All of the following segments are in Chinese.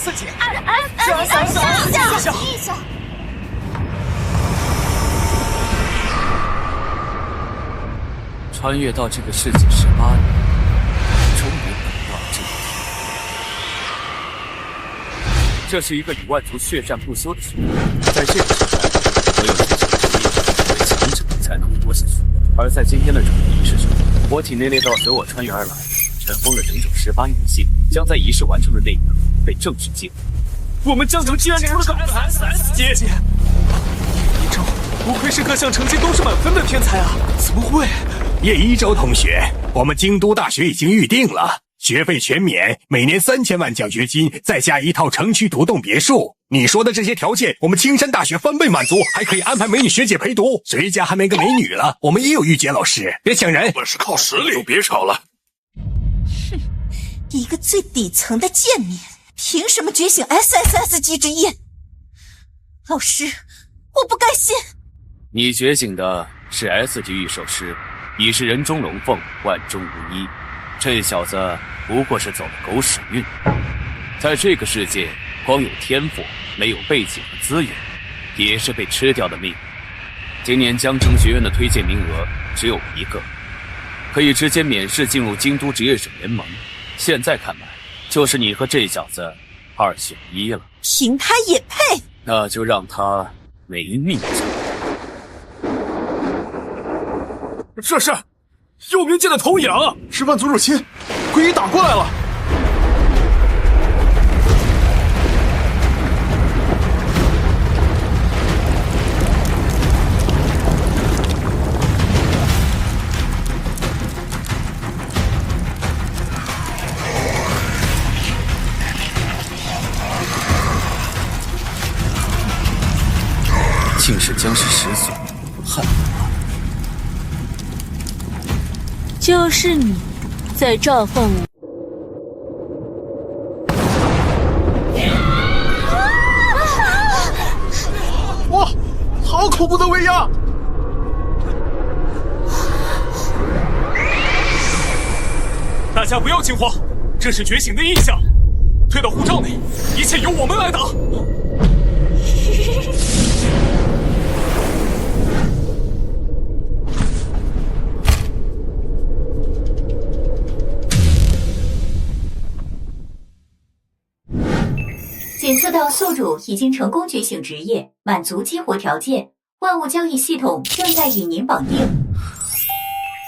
S 级，是 SS 一下。穿越到这个世纪18年，终于等到这一天。这是一个与万族血战不休的时代，在这个时代，所有觉醒职业作为强者才能活下去。而在今天的这个仪式上，我体内那道随我穿越而来、尘封了整整18年的信，将在仪式完成的那一刻被正式激活。我们江城居然出了个 SS 级！一周，不愧是各项成绩都是满分的天才啊！怎么会？叶一舟同学，我们京都大学已经预定了，学费全免，每年3000万奖学金，再加一套城区独栋别墅。你说的这些条件，我们青山大学翻倍满足，还可以安排美女学姐陪读。谁家还没个美女了？我们也有御姐老师，别抢人。我是靠实力，就别吵了。哼，一个最底层的贱民，凭什么觉醒 SSS 级职业？老师，我不甘心。你觉醒的是 S 级御兽师，已是人中龙凤，万中无一。这小子不过是走了狗屎运，在这个世界，光有天赋，没有背景和资源，也是被吃掉的命。今年江城学院的推荐名额只有一个，可以直接免试进入京都职业者联盟。现在看来，就是你和这小子2选1了。凭他也配？那就让他没命了。这是右边界的投影，是万族入侵，鬼医打过来了。竟是僵尸始祖汉尼拔。就是你在召唤我。哇，好恐怖的威压！大家不要惊慌，这是觉醒的异象。退到护罩内，一切由我们来打。检测到宿主已经成功觉醒职业，满足激活条件，万物交易系统正在与您绑定。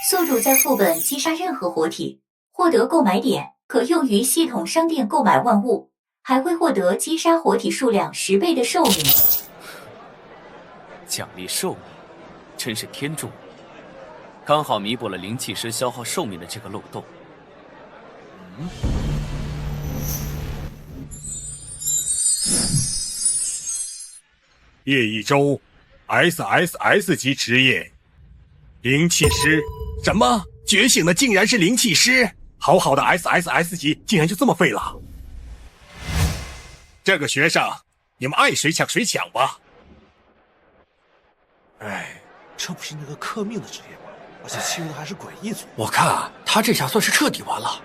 宿主在副本击杀任何活体，获得购买点，可用于系统商店购买万物，还会获得击杀活体数量10倍的寿命。奖励寿命，真是天助我，刚好弥补了灵气师消耗寿命的这个漏洞。叶一舟 ，SSS 级职业，灵气师。什么？觉醒的竟然是灵气师？好好的 SSS 级，竟然就这么废了？这个学生，你们爱谁抢谁抢吧。哎，这不是那个克命的职业吗？而且欺负的还是诡异族。我看啊，他这下算是彻底完了。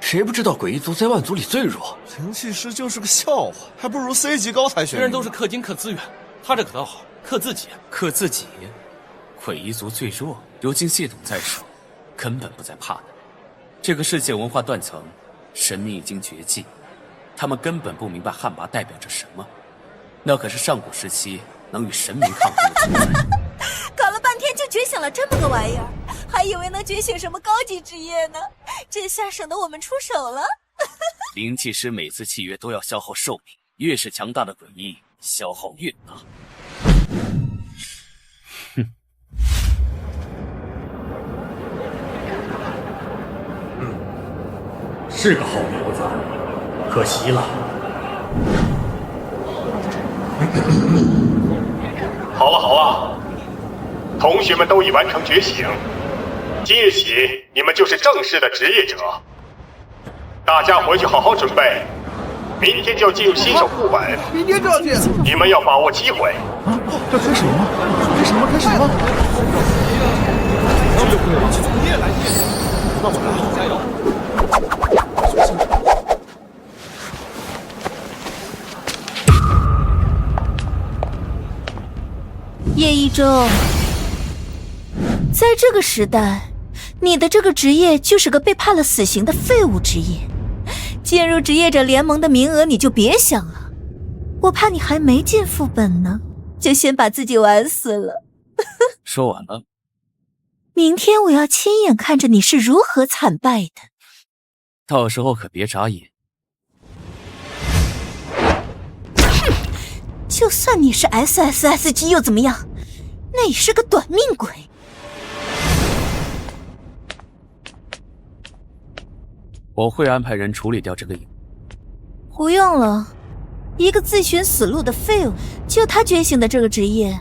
谁不知道诡异族在万族里最弱？灵气师就是个笑话，还不如 C 级高才选。别人都是氪金氪资源，他这可倒好，氪自己。氪自己，诡异族最弱，如今系统在手，根本不再怕的。这个世界文化断层，神明已经绝迹，他们根本不明白汉魃代表着什么。那可是上古时期能与神明抗衡的存在。搞了半天就觉醒了这么个玩意儿，还以为能觉醒什么高级职业呢，这下省得我们出手了。灵气师每次契约都要消耗寿命，越是强大的诡异，消耗越大。哼。是个好苗子，可惜了。好了好了，同学们都已完成觉醒，今日起你们就是正式的职业者。大家回去好好准备，明天就要进入新手副本。明天就要进，你们要把握机会。啊！要开始了吗？开始了吗？开始了吗？这就会有一起作业来，那我来，加油！叶一舟，在这个时代，你的这个职业就是个被判了死刑的废物职业，进入职业者联盟的名额你就别想了。我怕你还没进副本呢，就先把自己玩死了。说完了。明天我要亲眼看着你是如何惨败的。到时候可别眨眼。就算你是 SSS 级又怎么样？那也是个短命鬼。我会安排人处理掉这个影。不用了，一个自寻死路的废物，就他觉醒的这个职业，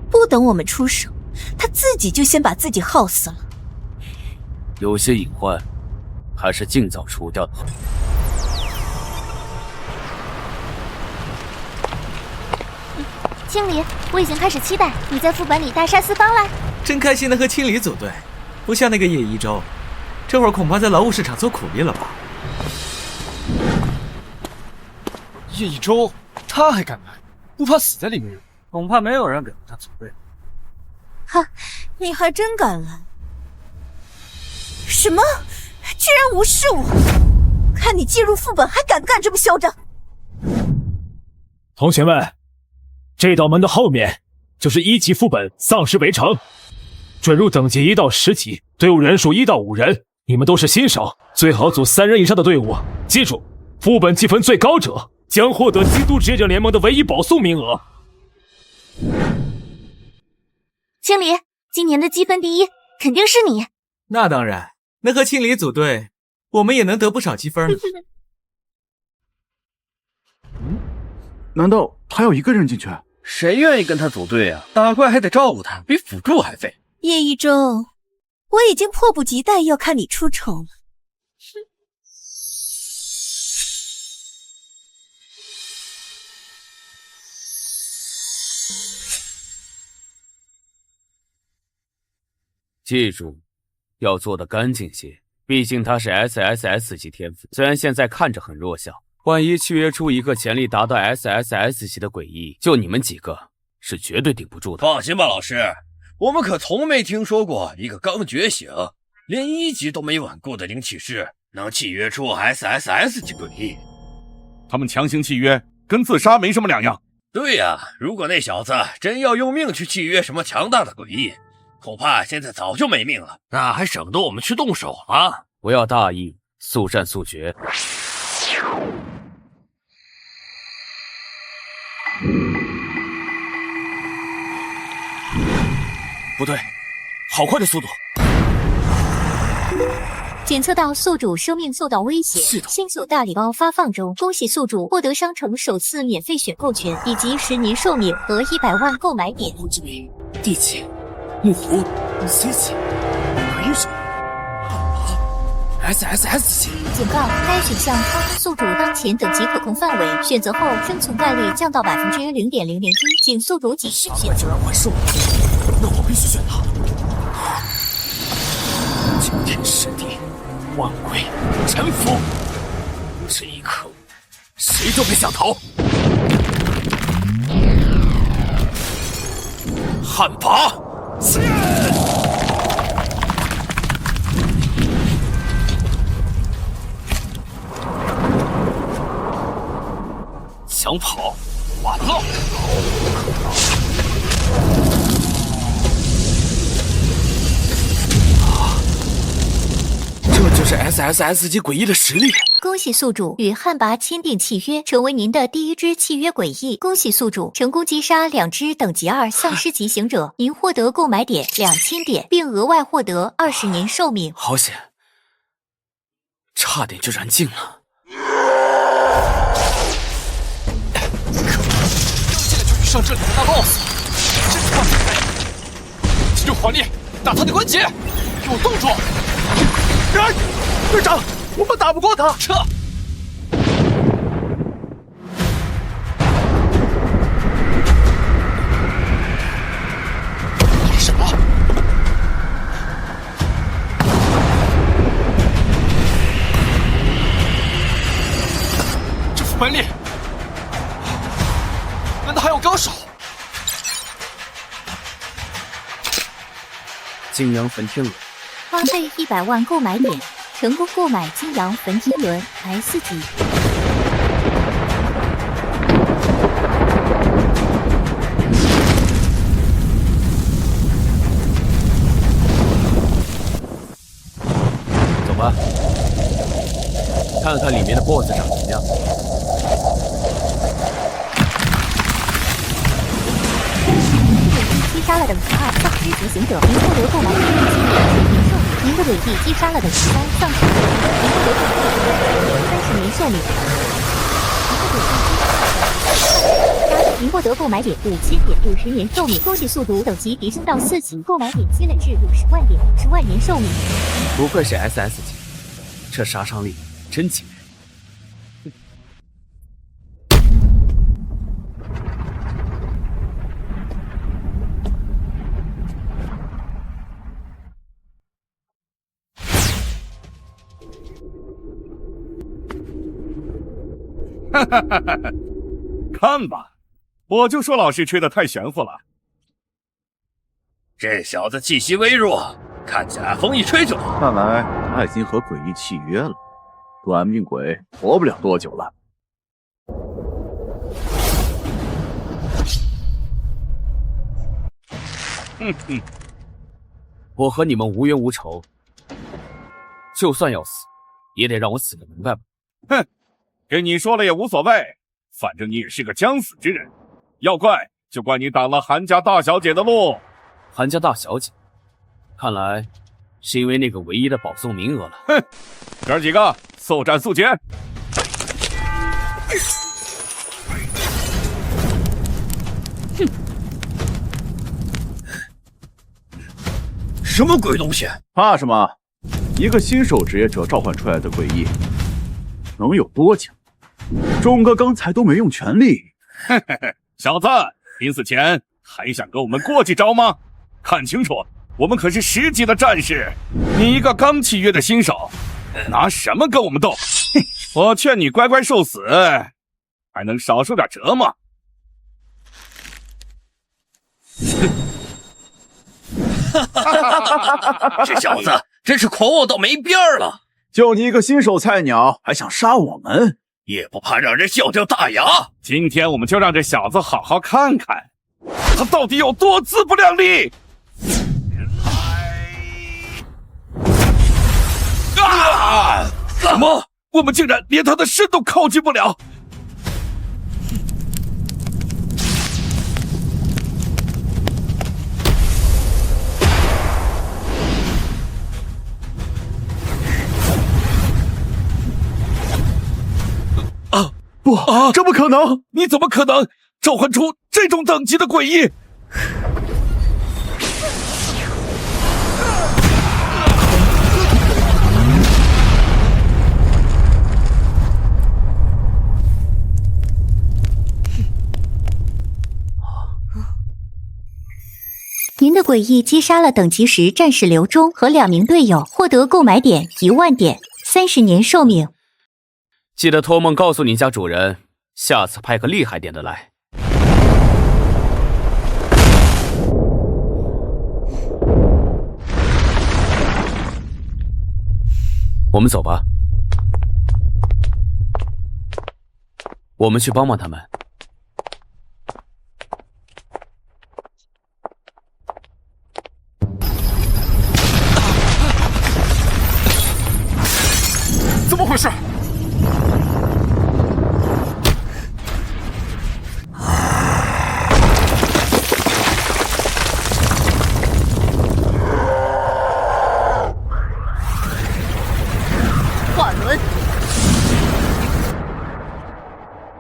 不等我们出手，他自己就先把自己耗死了。有些隐患，还是尽早除掉的好。青离，我已经开始期待你在副本里大杀四方了。真开心能和青离组队，不像那个叶一舟，这会儿恐怕在劳务市场做苦力了吧？叶一舟，他还敢来，不怕死在里面？恐怕没有人敢和他组队。哈，你还真敢来？什么？居然无视我！看你进入副本还敢干这么嚣张！同学们，这道门的后面就是1级副本丧尸围城，准入等级1到10级，队伍人数1到5人。你们都是新手，最好组3人以上的队伍。记住，副本积分最高者将获得京都职业者联盟的唯一保送名额。青离，今年的积分第一肯定是你。那当然，能和青离组队，我们也能得不少积分呢。难道他要一个人进去？谁愿意跟他组队啊？打怪还得照顾他，比辅助还费。叶一舟，我已经迫不及待要看你出丑了。记住，要做得干净些，毕竟他是 SSS 级天赋，虽然现在看着很弱小，万一契约出一个潜力达到 SSS 级的诡异，就你们几个是绝对顶不住的。放心吧，老师，我们可从没听说过一个刚觉醒连1级都没稳固的灵骑士能契约出 SSS 级诡异。他们强行契约，跟自杀没什么两样。对呀，如果那小子真要用命去契约什么强大的诡异，恐怕现在早就没命了，那还省得我们去动手了。不要大意，速战速决。不对，好快的速度！检测到宿主生命受到威胁，新宿大礼包发放中，恭喜宿主获得商城首次免费选购权，以及10年寿命和100万购买点。之名地级木狐 C 级鬼手SSS 级。警告：该选项超出宿主当前等级可控范围，选择后生存概率降到0.0001%，请宿主谨慎选择。还是我，那我必须选它。惊天噬地，万鬼臣服。这一刻，谁都别想逃。旱魃，想跑，完了！这就是 SSS 级诡异的实力。恭喜宿主与旱魃签订契约，成为您的第1只契约诡异。恭喜宿主成功击杀2只等级2丧尸级行者，您获得购买点2000点，并额外获得20年寿命。好险，差点就燃尽了。上这里的大 boss， 真他妈厉害！集中火力打他的关节，给我冻住！队长，我们打不过他，撤！什么？这副本里难道还有高手？金阳焚天轮。花费100万购买点，成功购买金阳焚天轮 S 级。走吧，看看里面的 BOSS 长什么样。击杀了等级2丧尸级行者，您获得购买点6年寿命。您的诡计击杀了等级3丧尸级行者，您获得购买点30年寿命。您获得购买点5000点，50年寿命。恭喜速读等级提升到4级，购买点积累至50万点，50万年寿命。不愧是 SS 级，这杀伤力真惊人。哈哈哈哈！看吧，我就说老师吹得太玄乎了。这小子气息微弱，看起来风一吹就倒。看来他已经和诡异契约了，短命鬼活不了多久了。哼哼，我和你们无冤无仇，就算要死，也得让我死个明白吧。哼！跟你说了也无所谓，反正你也是个将死之人。要怪就怪你挡了韩家大小姐的路。韩家大小姐，看来是因为那个唯一的保送名额了。哼，哥几个速战速决。哼，什么鬼东西？怕什么？一个新手职业者召唤出来的诡异，能有多强？钟哥刚才都没用全力。嘿嘿嘿，小子，临死前还想跟我们过几招吗？看清楚，我们可是10级的战士，你一个刚契约的新手，拿什么跟我们斗？我劝你乖乖受死，还能少受点折吗？这小子真是狂妄到没边儿了！就你一个新手菜鸟，还想杀我们？也不怕让人笑掉大牙！今天我们就让这小子好好看看，他到底有多自不量力！啊！什么？我们竟然连他的身都靠近不了！不，这不可能！你怎么可能召唤出这种等级的诡异？您的诡异击杀了等级10战士刘忠和2名队友，获得购买点1万点，30年寿命。记得托梦告诉你家主人，下次派个厉害点的来。我们走吧，我们去帮帮他们。怎么回事？华伦，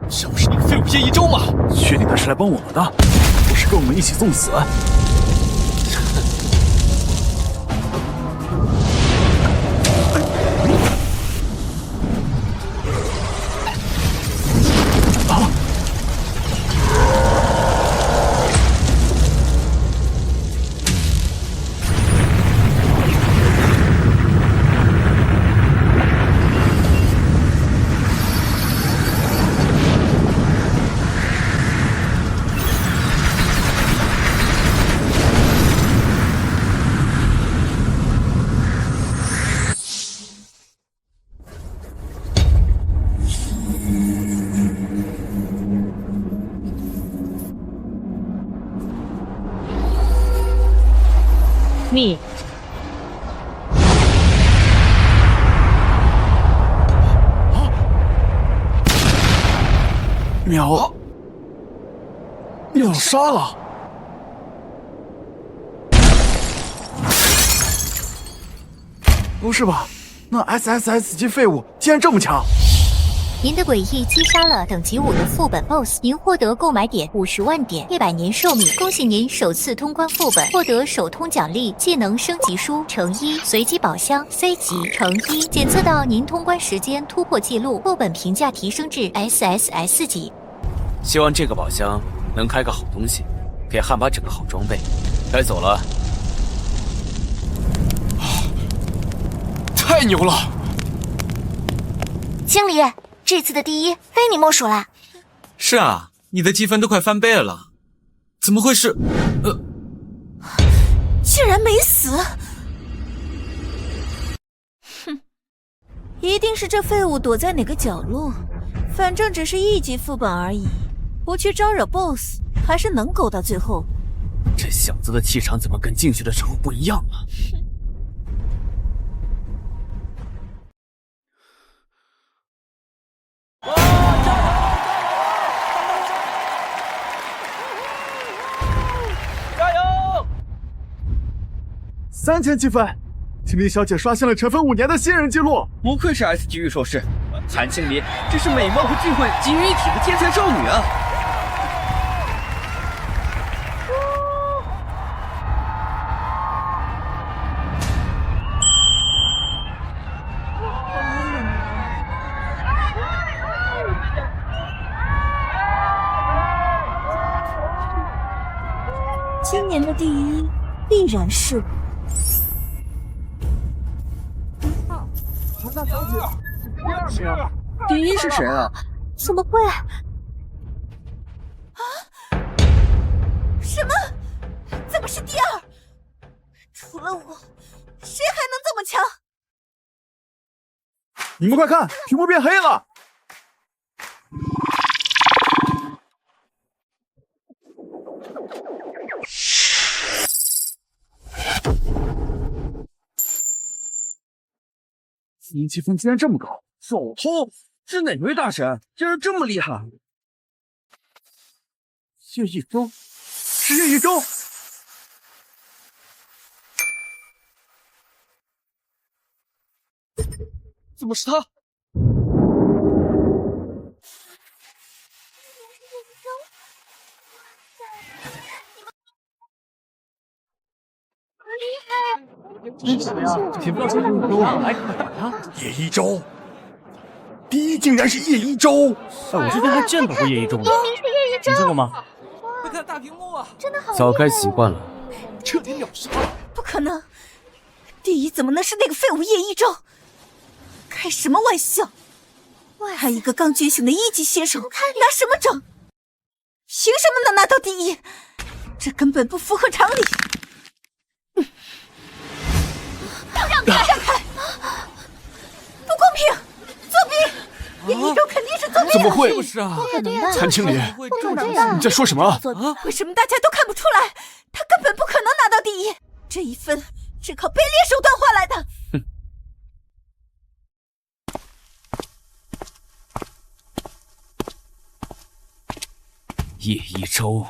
这不是你个废物叶一舟吗？确定他是来帮我们的，不是跟我们一起送死？你秒杀了！不是吧？那 SSS 级废物竟然这么强！您的诡异击杀了等级5的副本 BOSS， 您获得购买点50万点，100年寿命。恭喜您首次通关副本，获得首通奖励技能升级书乘1，随机宝箱 C 级乘1，检测到您通关时间突破记录，副本评价提升至 SSS 级。希望这个宝箱能开个好东西，给汉巴整个好装备。该走了。太牛了！经理，这次的第一非你莫属啦！是啊，你的积分都快翻倍了，怎么会是？竟然没死！哼，一定是这废物躲在哪个角落。反正只是1级副本而已，不去招惹 BOSS， 还是能苟到最后。这小子的气场怎么跟进去的时候不一样了？加油！3000积分，经理小姐刷新了成分5年的新人纪录。不愧是 S 级预售师，韩经理这是美貌和智慧集于一体的天才少女啊！今年的第一必然是我。第一是谁啊？怎么会？什么？怎么是第2？除了我，谁还能这么强？你们快看，屏幕变黑了！您积分竟然这么高！手通是哪位大神？竟然这么厉害！叶一舟，是叶一舟！怎么是他？这是谁啊？前不知道叶一舟啊，来快打他！叶一舟，第一竟然是叶一舟！我之前还见到过叶一舟呢，你见过吗？快看大屏幕啊！真的好厉害！早该习惯了。彻底秒杀！不可能，第一怎么能是那个废物叶一舟？开什么玩笑！还一个刚觉醒的1级新手，拿什么整？凭什么能拿到第一？这根本不符合常理！让开！不公平！作弊！叶一舟肯定是作弊！怎么会？不是啊，不可能的！谭经理，你在说什么？为什么大家都看不出来？他根本不可能拿到第一，这一分是靠卑劣手段换来的。叶一舟，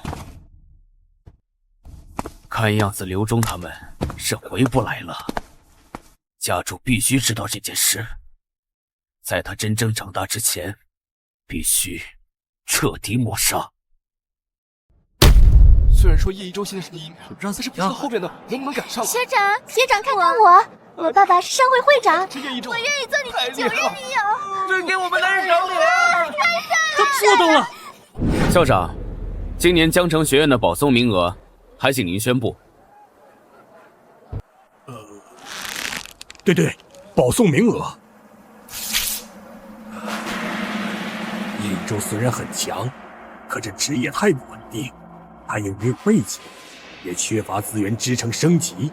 看样子刘忠他们是回不来了。家主必须知道这件事，在他真正长大之前，必须彻底抹杀。虽然说叶一舟现在是第一名，但是不知道后边的能不能赶上。学长，看我，我爸爸是商会会长，我愿意做你的9任女友。真给我们来人赏脸！他做到了。校长，今年江城学院的保送名额，还请您宣布。对，保送名额。叶一舟虽然很强，可这职业太不稳定，他又没有背景，也缺乏资源支撑升级。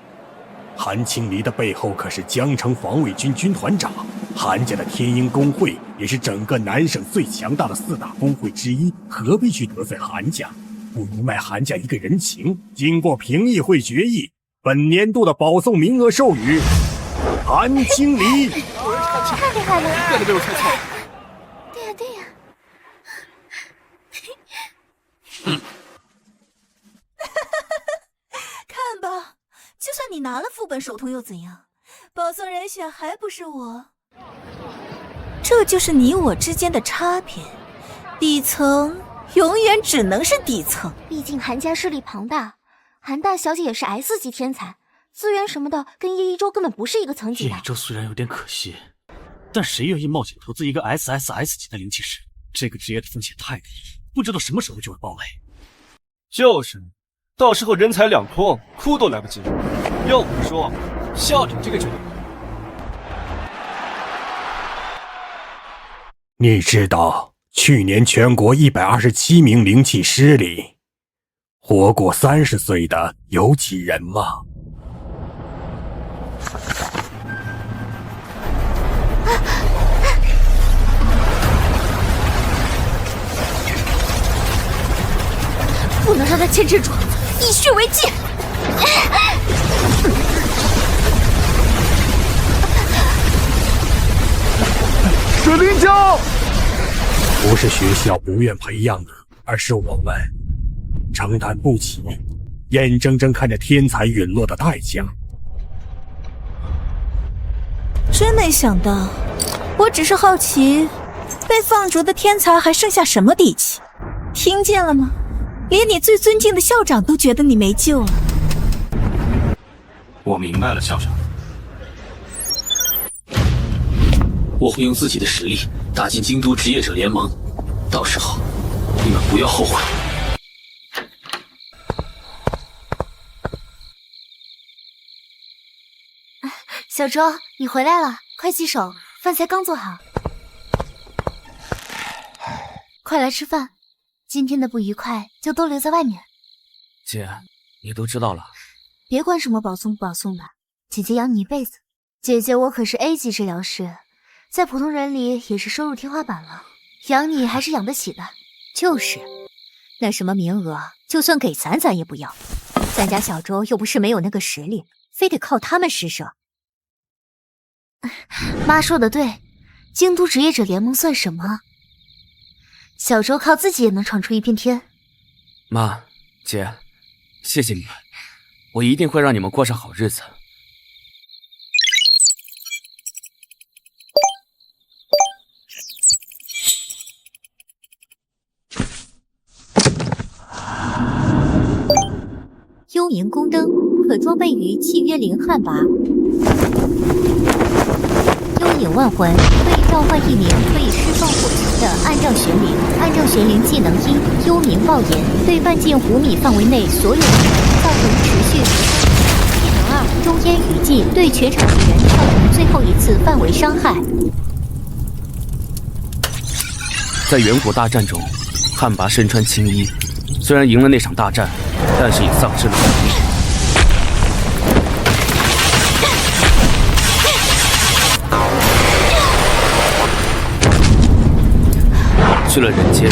韩青离的背后可是江城防卫军军团长，韩家的天鹰工会也是整个南省最强大的4大工会之一，何必去得罪韩家？不如卖韩家一个人情。经过评议会决议，本年度的保送名额授予韩经理。太厉害了，变得没有猜错。对呀对呀。看吧，就算你拿了副本首通又怎样？保送人选还不是我。这就是你我之间的差别，底层永远只能是底层。毕竟韩家势力庞大，韩大小姐也是 S 级天才，资源什么的跟叶一舟根本不是一个层级的。叶一舟虽然有点可惜，但谁愿意冒险投资一个 SSS 级的灵气师？这个职业的风险太低，不知道什么时候就会爆雷。就是，到时候人财两空，哭都来不及。要我说，下你这个决定。你知道去年全国127名灵气师里，活过30岁的有几人吗？不能让他牵制住，以血为戒。水灵教不是学校不愿培养的，而是我们承担不起眼睁睁看着天才陨落的代价。真没想到，我只是好奇，被放逐的天才还剩下什么底气？听见了吗？连你最尊敬的校长都觉得你没救了。我明白了，校长。我会用自己的实力打进京都职业者联盟，到时候你们不要后悔。小周，你回来了，快洗手，饭才刚做好。快来吃饭，今天的不愉快就都留在外面。姐，你都知道了。别管什么保送不保送的，姐姐养你一辈子。姐姐我可是 A 级治疗师，在普通人里也是收入天花板了，养你还是养得起的。就是，那什么名额，就算给咱也不要。咱家小周又不是没有那个实力，非得靠他们施舍。妈说的对，京都职业者联盟算什么？小周靠自己也能闯出一片天。妈，姐，谢谢你们，我一定会让你们过上好日子。幽冥宫灯可装备于契约灵汉魃。幽影万魂可以召唤一名可以释放火球的暗障玄灵。暗障玄灵技能1：幽冥爆炎，对半径5米范围内所有敌人造成持续折伤。技能2：中烟余烬，对全场敌人造成最后一次范围伤害。在远古大战中，汉魃身穿青衣，虽然赢了那场大战，但是也丧失了能力。去了人间，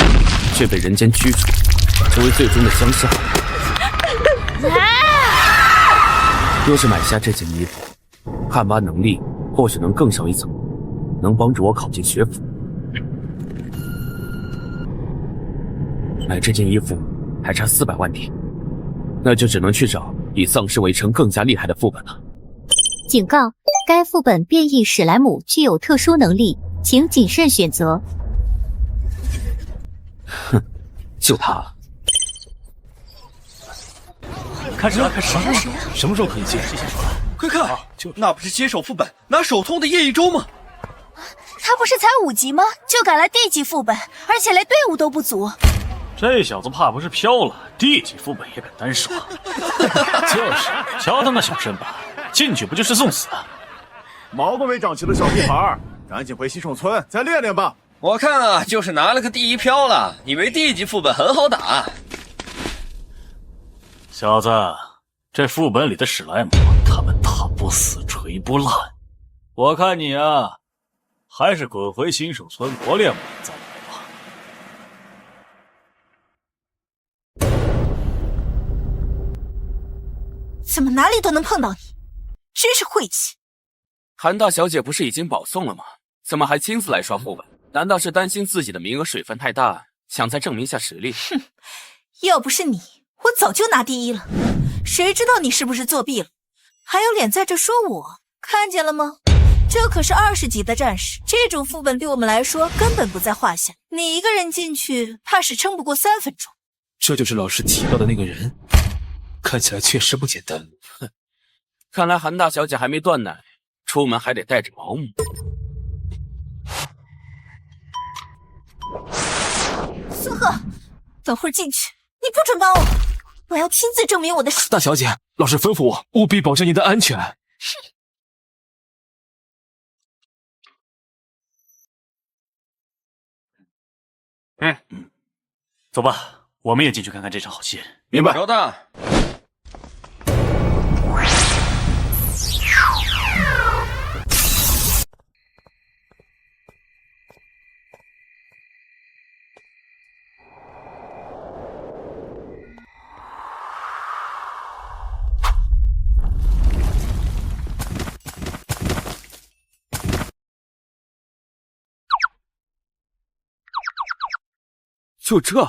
却被人间驱逐，成为最终的僵尸汉魃。若是买下这件衣服，汉魃能力或许能更上一层，能帮助我考进学府。买这件衣服还差400万点，那就只能去找以丧尸为城更加厉害的副本了。警告：该副本变异史莱姆具有特殊能力，请谨慎选择。哼，就他了。开始了，开始了！什么时候可以进？快看，那不是接手副本拿手通的叶一舟吗？他不是才5级吗？就敢来D级副本，而且连队伍都不组。这小子怕不是飘了，D级副本也敢单耍。就是，瞧他那小身板，进去不就是送死？毛都没长齐的小屁孩，赶紧回西宠村再练练吧。我看啊，就是拿了个第1飘了，以为D级副本很好打。小子，这副本里的史莱姆，他们打不死，锤不烂。我看你啊，还是滚回新手村磨练磨练再来吧。怎么哪里都能碰到你？真是晦气！韩大小姐不是已经保送了吗？怎么还亲自来刷副本？难道是担心自己的名额水分太大，想再证明一下实力？哼，要不是你，我早就拿第一了。谁知道你是不是作弊了？还有脸在这说我？看见了吗？这可是20级的战士，这种副本对我们来说根本不在话下。你一个人进去，怕是撑不过3分钟。这就是老师提到的那个人，看起来确实不简单。哼，看来韩大小姐还没断奶，出门还得带着保姆。孙贺，等会儿进去，你不准帮我，我要亲自证明我的实力。大小姐，老师吩咐我务必保证您的安全。走吧，我们也进去看看这场好戏。明白。稍等。就这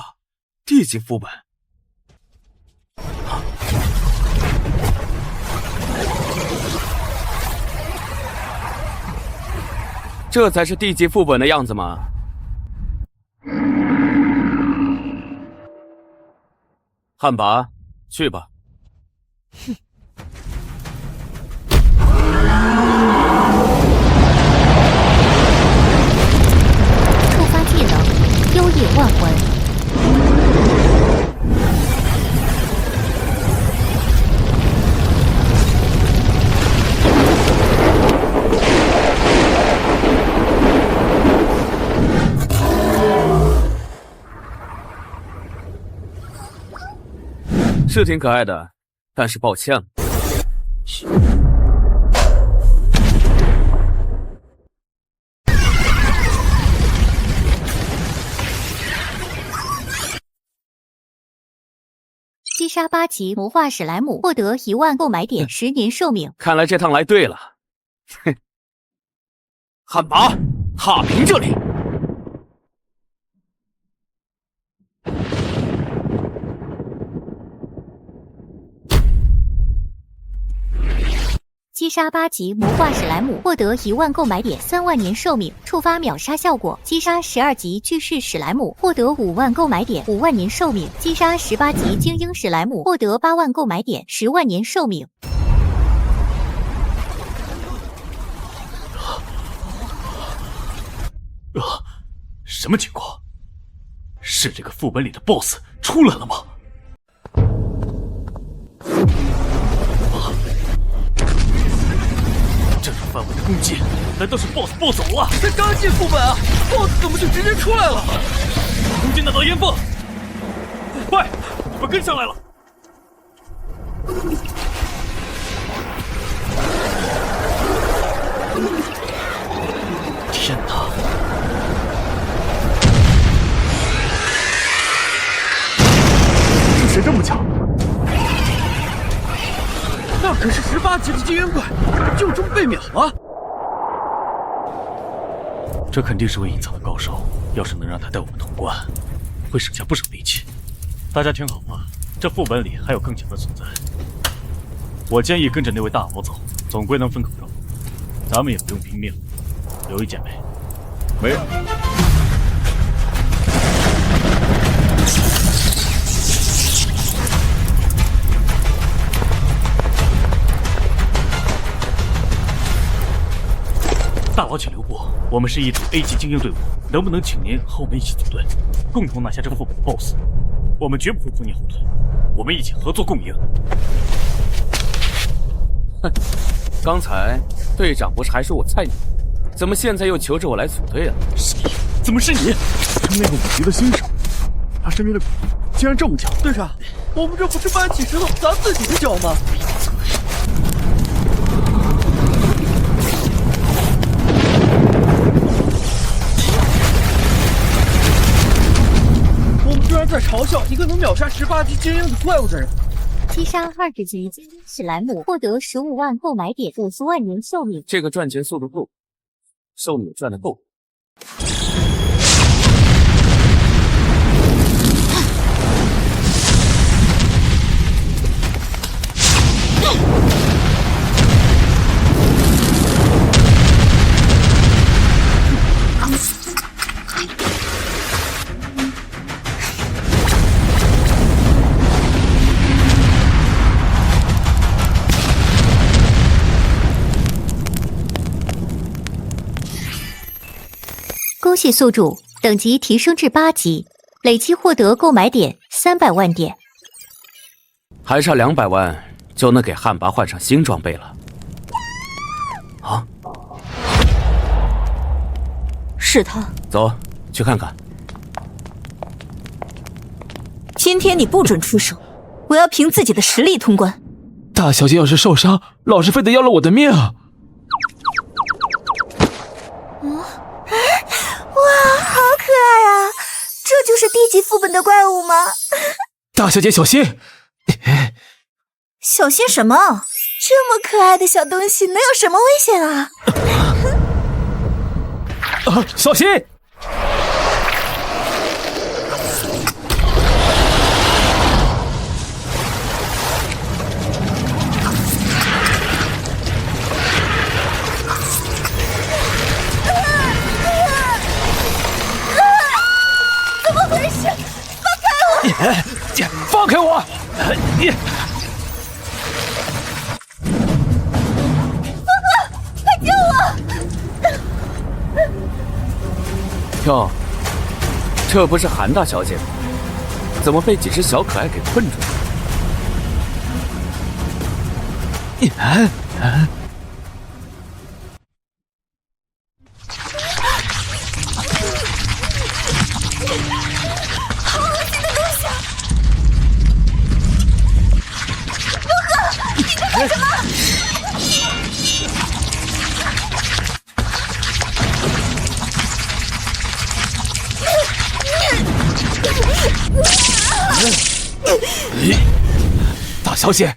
，D级副本，这才是D级副本的样子吗？汉魃，去吧。哼。触发技能，幽夜万魂。是挺可爱的，但是抱歉了。击杀8级魔化史莱姆，获得1万购买点，10年寿命。看来这趟来对了。哼，汉魃，踏平这里！击杀8级魔化史莱姆，获得1万购买点，3万年寿命，触发秒杀效果。击杀12级巨噬史莱姆，获得5万购买点，5万年寿命。击杀18级精英史莱姆，获得8万购买点，10万年寿命。什么情况？是这个副本里的 BOSS 出来了吗？这种范围的攻击，难道是 BOSS 暴走了？才刚进副本啊 ，BOSS 怎么就直接出来了？攻击那道烟风！快，你们跟上来了！天哪！是谁这么强？那可是18级的精英怪，就这么被秒了？这肯定是位隐藏的高手，要是能让他带我们通关，会省下不少力气。大家听好了，这副本里还有更强的存在。我建议跟着那位大佬走，总归能分口肉。咱们也不用拼命，有意见没？没有。大佬请留步，我们是一支 A 级精英队伍，能不能请您和我们一起组队，共同拿下这个副本的 BOSS？ 我们绝不会拖您后腿，我们一起合作共赢。哼，刚才队长不是还说我菜鸟，怎么现在又求着我来组队了？怎么是你？那个5级的新手，他身边的竟然这么强！队长，我们这不是搬起石头砸自己的脚吗？居然在嘲笑一个能秒杀18级精英的怪物的人，击杀20级史莱姆，获得15万购买点，50万年寿命。这个赚钱速度够，寿命赚得够。恭喜宿主等级提升至8级，累计获得购买点300万点。还差200万就能给汉魃换上新装备了。啊！是他。走，去看看。今天你不准出手，我要凭自己的实力通关。大小姐要是受伤，老是非得要了我的命啊！哇，好可爱啊！这就是低级副本的怪物吗？大小姐小心！小心什么？这么可爱的小东西能有什么危险啊？啊，小心！怎么回事？放开我！放开我！你！快救我！哟，这不是韩大小姐吗？怎么被几只小可爱给困住了？好恶心的东西啊！罗赫，你在干什么？大小姐，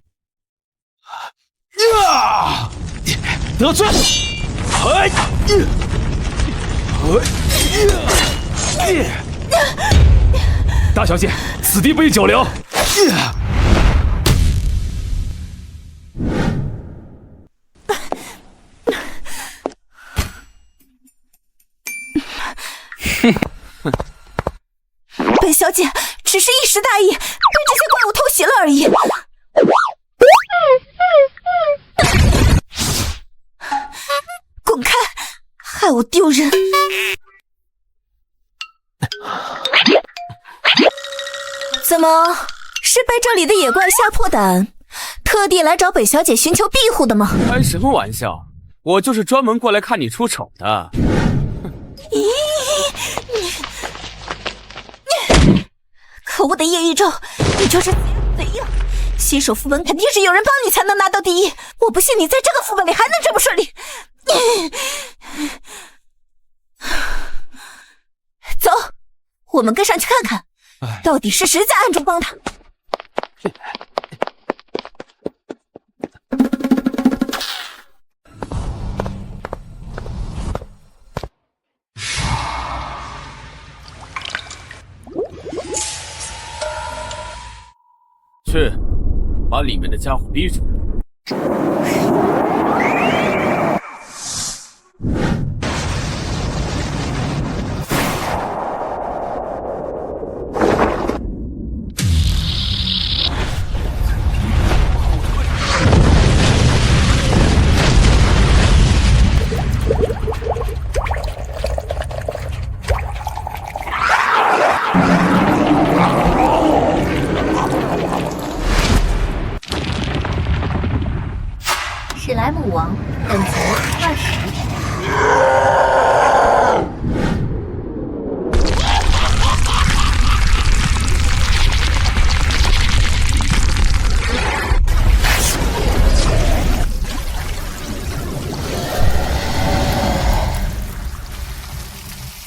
得罪了！大小姐，此地不宜久留。本小姐只是一时大意，被这些怪物偷袭了而已。滚开，害我丢人！怎么是被这里的野怪吓破胆，特地来找本小姐寻求庇护的吗？开什么玩笑！我就是专门过来看你出丑的。可恶的叶一咒，你就是贼样！新手副本肯定是有人帮你才能拿到第一，我不信你在这个副本里还能这么顺利。走，我们跟上去看看，到底是谁在暗中帮他。去，把里面的家伙逼出来。史莱姆王等级20。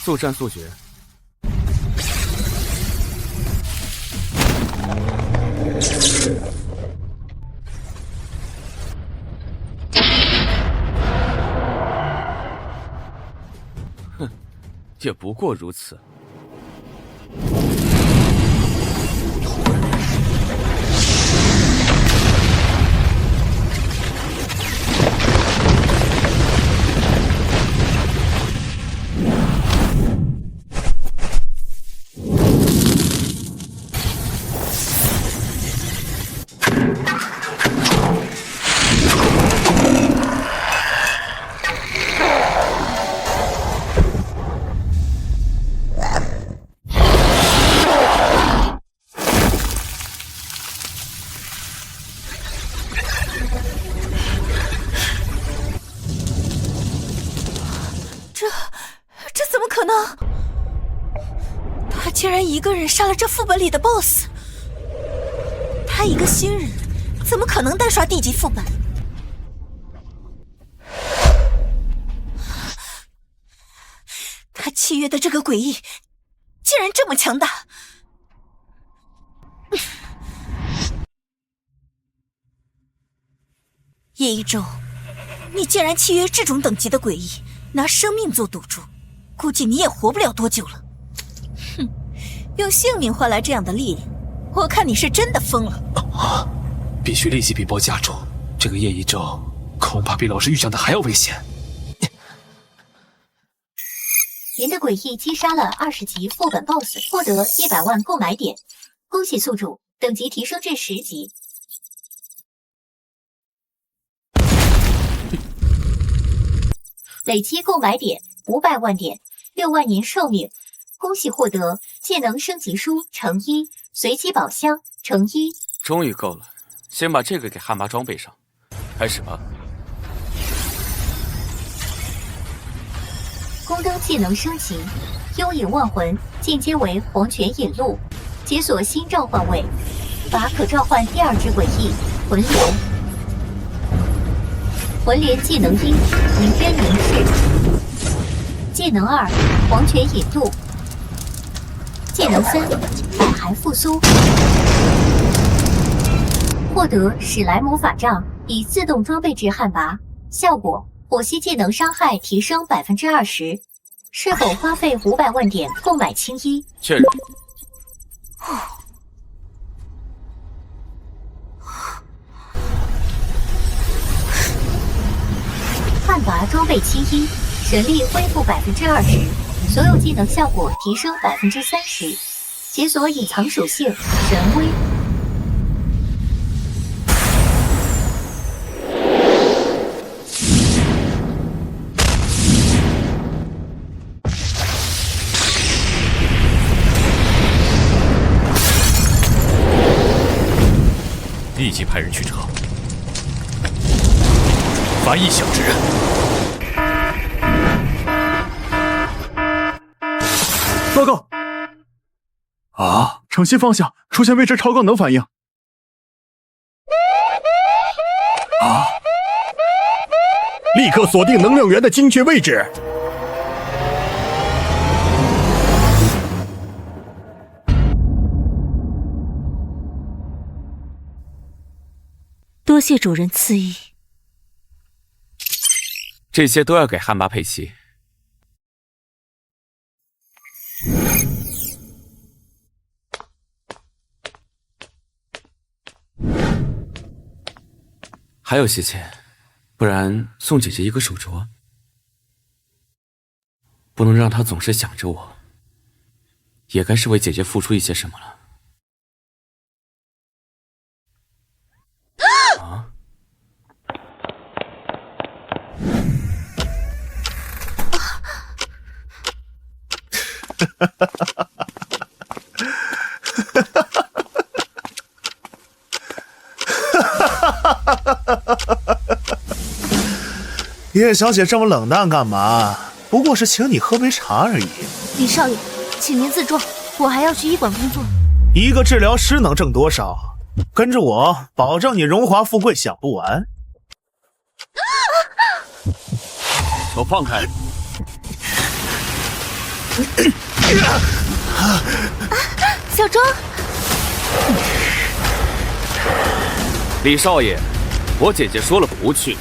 速战速决。也不过如此。这怎么可能？他竟然一个人杀了这副本里的 BOSS！ 他一个新人，怎么可能单刷地级副本？他契约的这个诡异，竟然这么强大！叶一舟，你竟然契约这种等级的诡异，拿生命做赌注，估计你也活不了多久了。哼，用性命换来这样的力量，我看你是真的疯了。必须立即禀报家主，这个叶一舟恐怕比老师预想的还要危险。您的诡异击杀了20级副本 BOSS， 获得100万购买点，恭喜宿主，等级提升至10级。累积购买点500万点，6万年寿命。恭喜获得技能升级书乘1，随机宝箱乘1。终于够了，先把这个给汉魃装备上，开始吧。宫灯技能升级，幽影万魂进阶为黄泉引路，解锁新召唤位，把可召唤第2只诡异魂莲。魂莲技能1，凝真凝视；技能2，黄泉引路；技能3，百骸复苏。获得史莱姆法杖，已自动装备至汉魃，效果。火系技能伤害提升20%，是否花费500万点购买青衣？确认。汉魃装备青衣，神力恢复20%，所有技能效果提升30%，解锁隐藏属性神威。立即派人去查，凡异响之人。报告！啊，城西方向出现未知超高能反应。啊！立刻锁定能量源的精确位置。多谢主人赐意。这些都要给汉魃配齐。还有些钱，不然送姐姐一个手镯。不能让她总是想着我，也该是为姐姐付出一些什么了。啊！叶小姐这么冷淡干嘛？不过是请你喝杯茶而已。李少爷，请您自重，我还要去医馆工作。一个治疗师能挣多少？跟着我，保证你荣华富贵享不完。手放开！小庄，李少爷，我姐姐说了不去。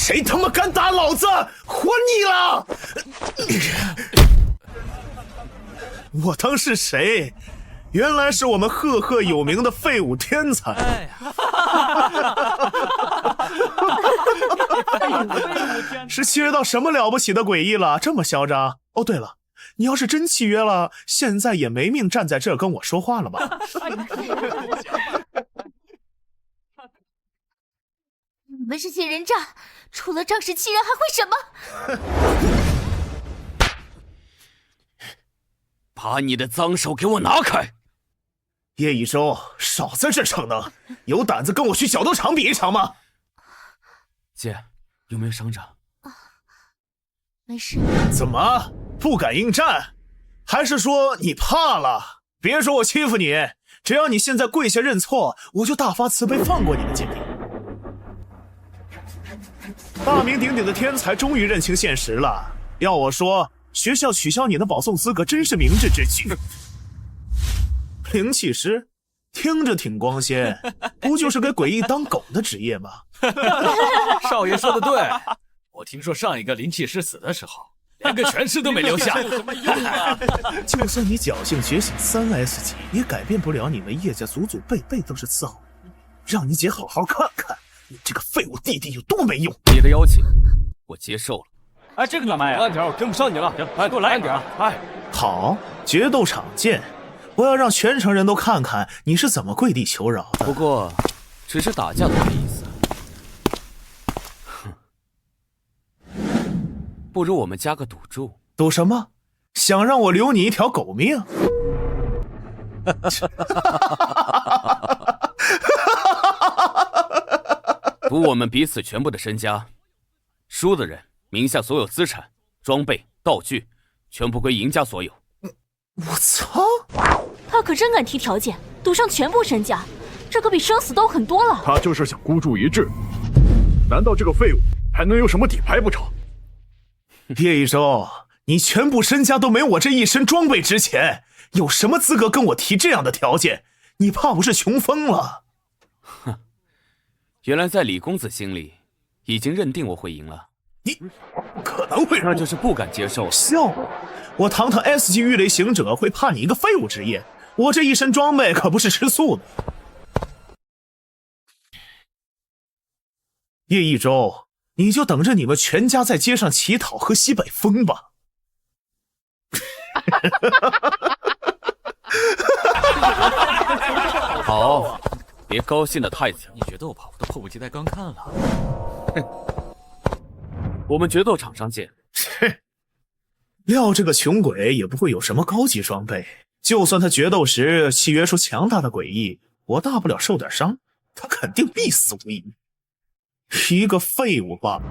谁他妈敢打老子？活腻了！我当是谁？原来是我们赫赫有名的废物天才。是契约到什么了不起的诡异了？这么嚣张？哦，对了，你要是真契约了，现在也没命站在这儿跟我说话了吧？你们这些人渣，除了仗势欺人还会什么？把你的脏手给我拿开！叶一舟，少在这逞能，有胆子跟我去角斗场比一场吗？姐，有没有伤着？没事。怎么不敢应战？还是说你怕了？别说我欺负你，只要你现在跪下认错，我就大发慈悲放过你们姐弟。大名鼎鼎的天才终于认清现实了。要我说，学校取消你的保送资格真是明智之举。灵气师听着挺光鲜，不就是给诡异当狗的职业吗？少爷说的对，我听说上一个灵气师死的时候，连个全尸都没留下。有什么用啊？就算你侥幸觉醒3S 级，也改变不了你们叶家祖祖辈辈都是伺候人。让你姐好好看看你这个废物弟弟有多没用。你的邀请，我接受了。哎，这个咋卖呀？慢点，我跟不上你了。行，哎，给我来一点啊！哎，好，决斗场见。我要让全城人都看看你是怎么跪地求饶的。不过，只是打架都没意思。哼，不如我们加个赌注。赌什么？想让我留你一条狗命？赌我们彼此全部的身家，输的人名下所有资产、装备、道具，全部归赢家所有。我操！他可真敢提条件，赌上全部身家，这可比生死斗狠多了。他就是想孤注一掷，难道这个废物还能有什么底牌不成？叶一舟，你全部身家都没我这一身装备值钱，有什么资格跟我提这样的条件？你怕不是穷疯了？哼，原来在李公子心里，已经认定我会赢了。你可能会，那就是不敢接受。笑我堂堂 S 级御雷行者会怕你一个废物职业？我这一身装备可不是吃素的。叶一舟，你就等着你们全家在街上乞讨喝西北风吧。好，别高兴得太早。你决斗吧，我都迫不及待观看了。我们决斗场上见。料这个穷鬼也不会有什么高级装备，就算他决斗时契约出强大的诡异，我大不了受点伤，他肯定必死无疑。一个废物罢了。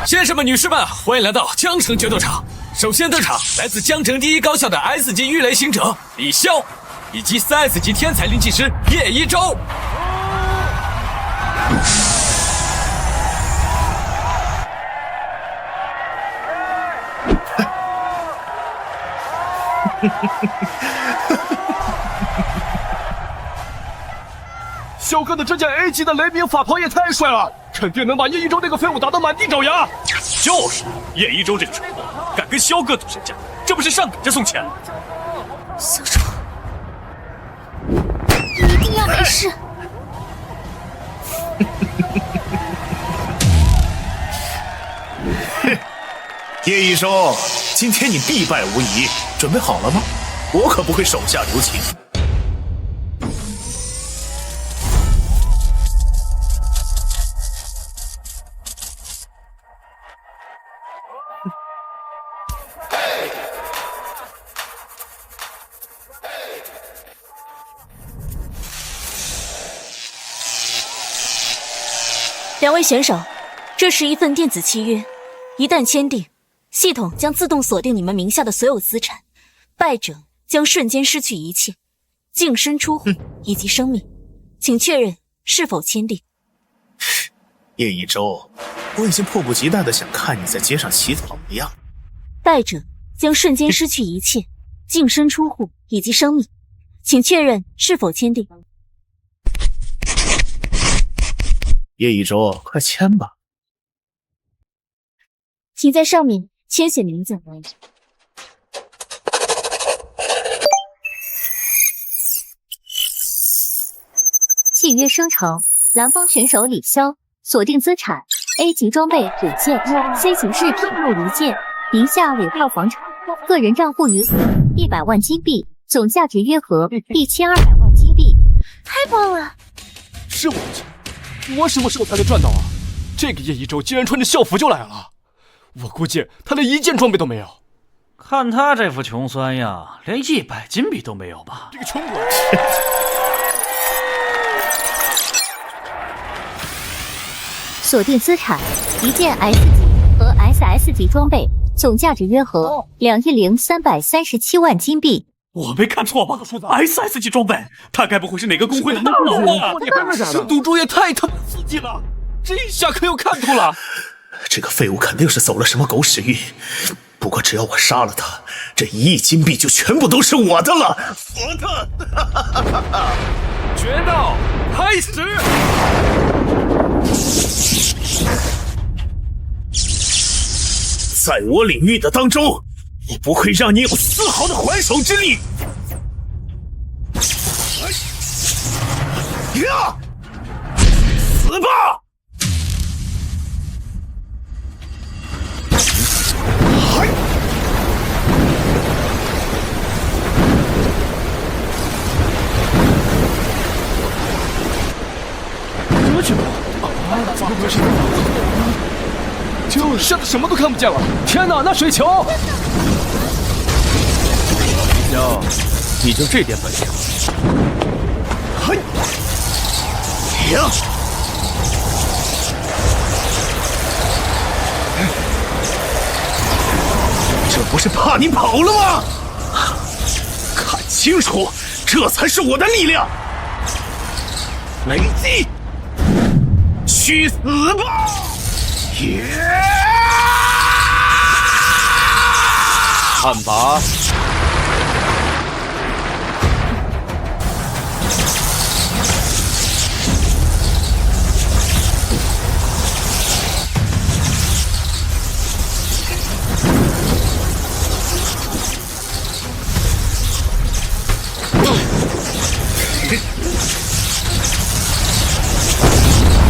先生们、女士们，欢迎来到江城决斗场。首先登场，来自江城第一高校的 S 级御雷行者李潇，以及3S 级天才灵气师叶一舟。萧哥的这件 A 级的雷鸣法袍也太帅了，肯定能把叶一舟那个废物打得满地找牙。就是，叶一舟这个蠢货，敢跟萧哥赌身家，这不是上赶着送钱？宿主，你一定要没事。叶一舟，今天你必败无疑，准备好了吗？我可不会手下留情。两位选手，这是一份电子契约，一旦签订，系统将自动锁定你们名下的所有资产，败者将瞬间失去一切，净身出户以及生命，请确认是否签订。叶一舟，我已经迫不及待的想看你在街上乞讨的样子。败者将瞬间失去一切，净身出户以及生命，请确认是否签订。叶一舟，快签吧。请在上面签写名字。契约生成，蓝方选手李潇锁定资产 A 级装备5件 ，C 级饰品1件，名下5套房产，个人账户余额100万金币，总价值约合1200万金币。太棒了！是我什么时候才能赚到啊？这个叶一舟竟然穿着校服就来了，我估计他连1件装备都没有。看他这副穷酸样，连100金币都没有吧？这个穷鬼！锁定资产1件 S 级和 SS 级装备，总价值约合2亿337万金币。我没看错吧 ？SS 级装备，他该不会是哪个公会的大佬吧？这赌注也太他妈刺激了，这下可有看头了。这个废物肯定是走了什么狗屎运。不过只要我杀了他，这1亿金币就全部都是我的了。我的！决斗开始！在我领域的当中，我不会让你有丝毫的还手之力。呀！死吧！什么情况？怎么回事？就吓得什么都看不见了！天哪，那水球！哟，你就这点本事？嘿，呀！这不是怕你跑了吗？看清楚，这才是我的力量！雷击！去死吧！看吧，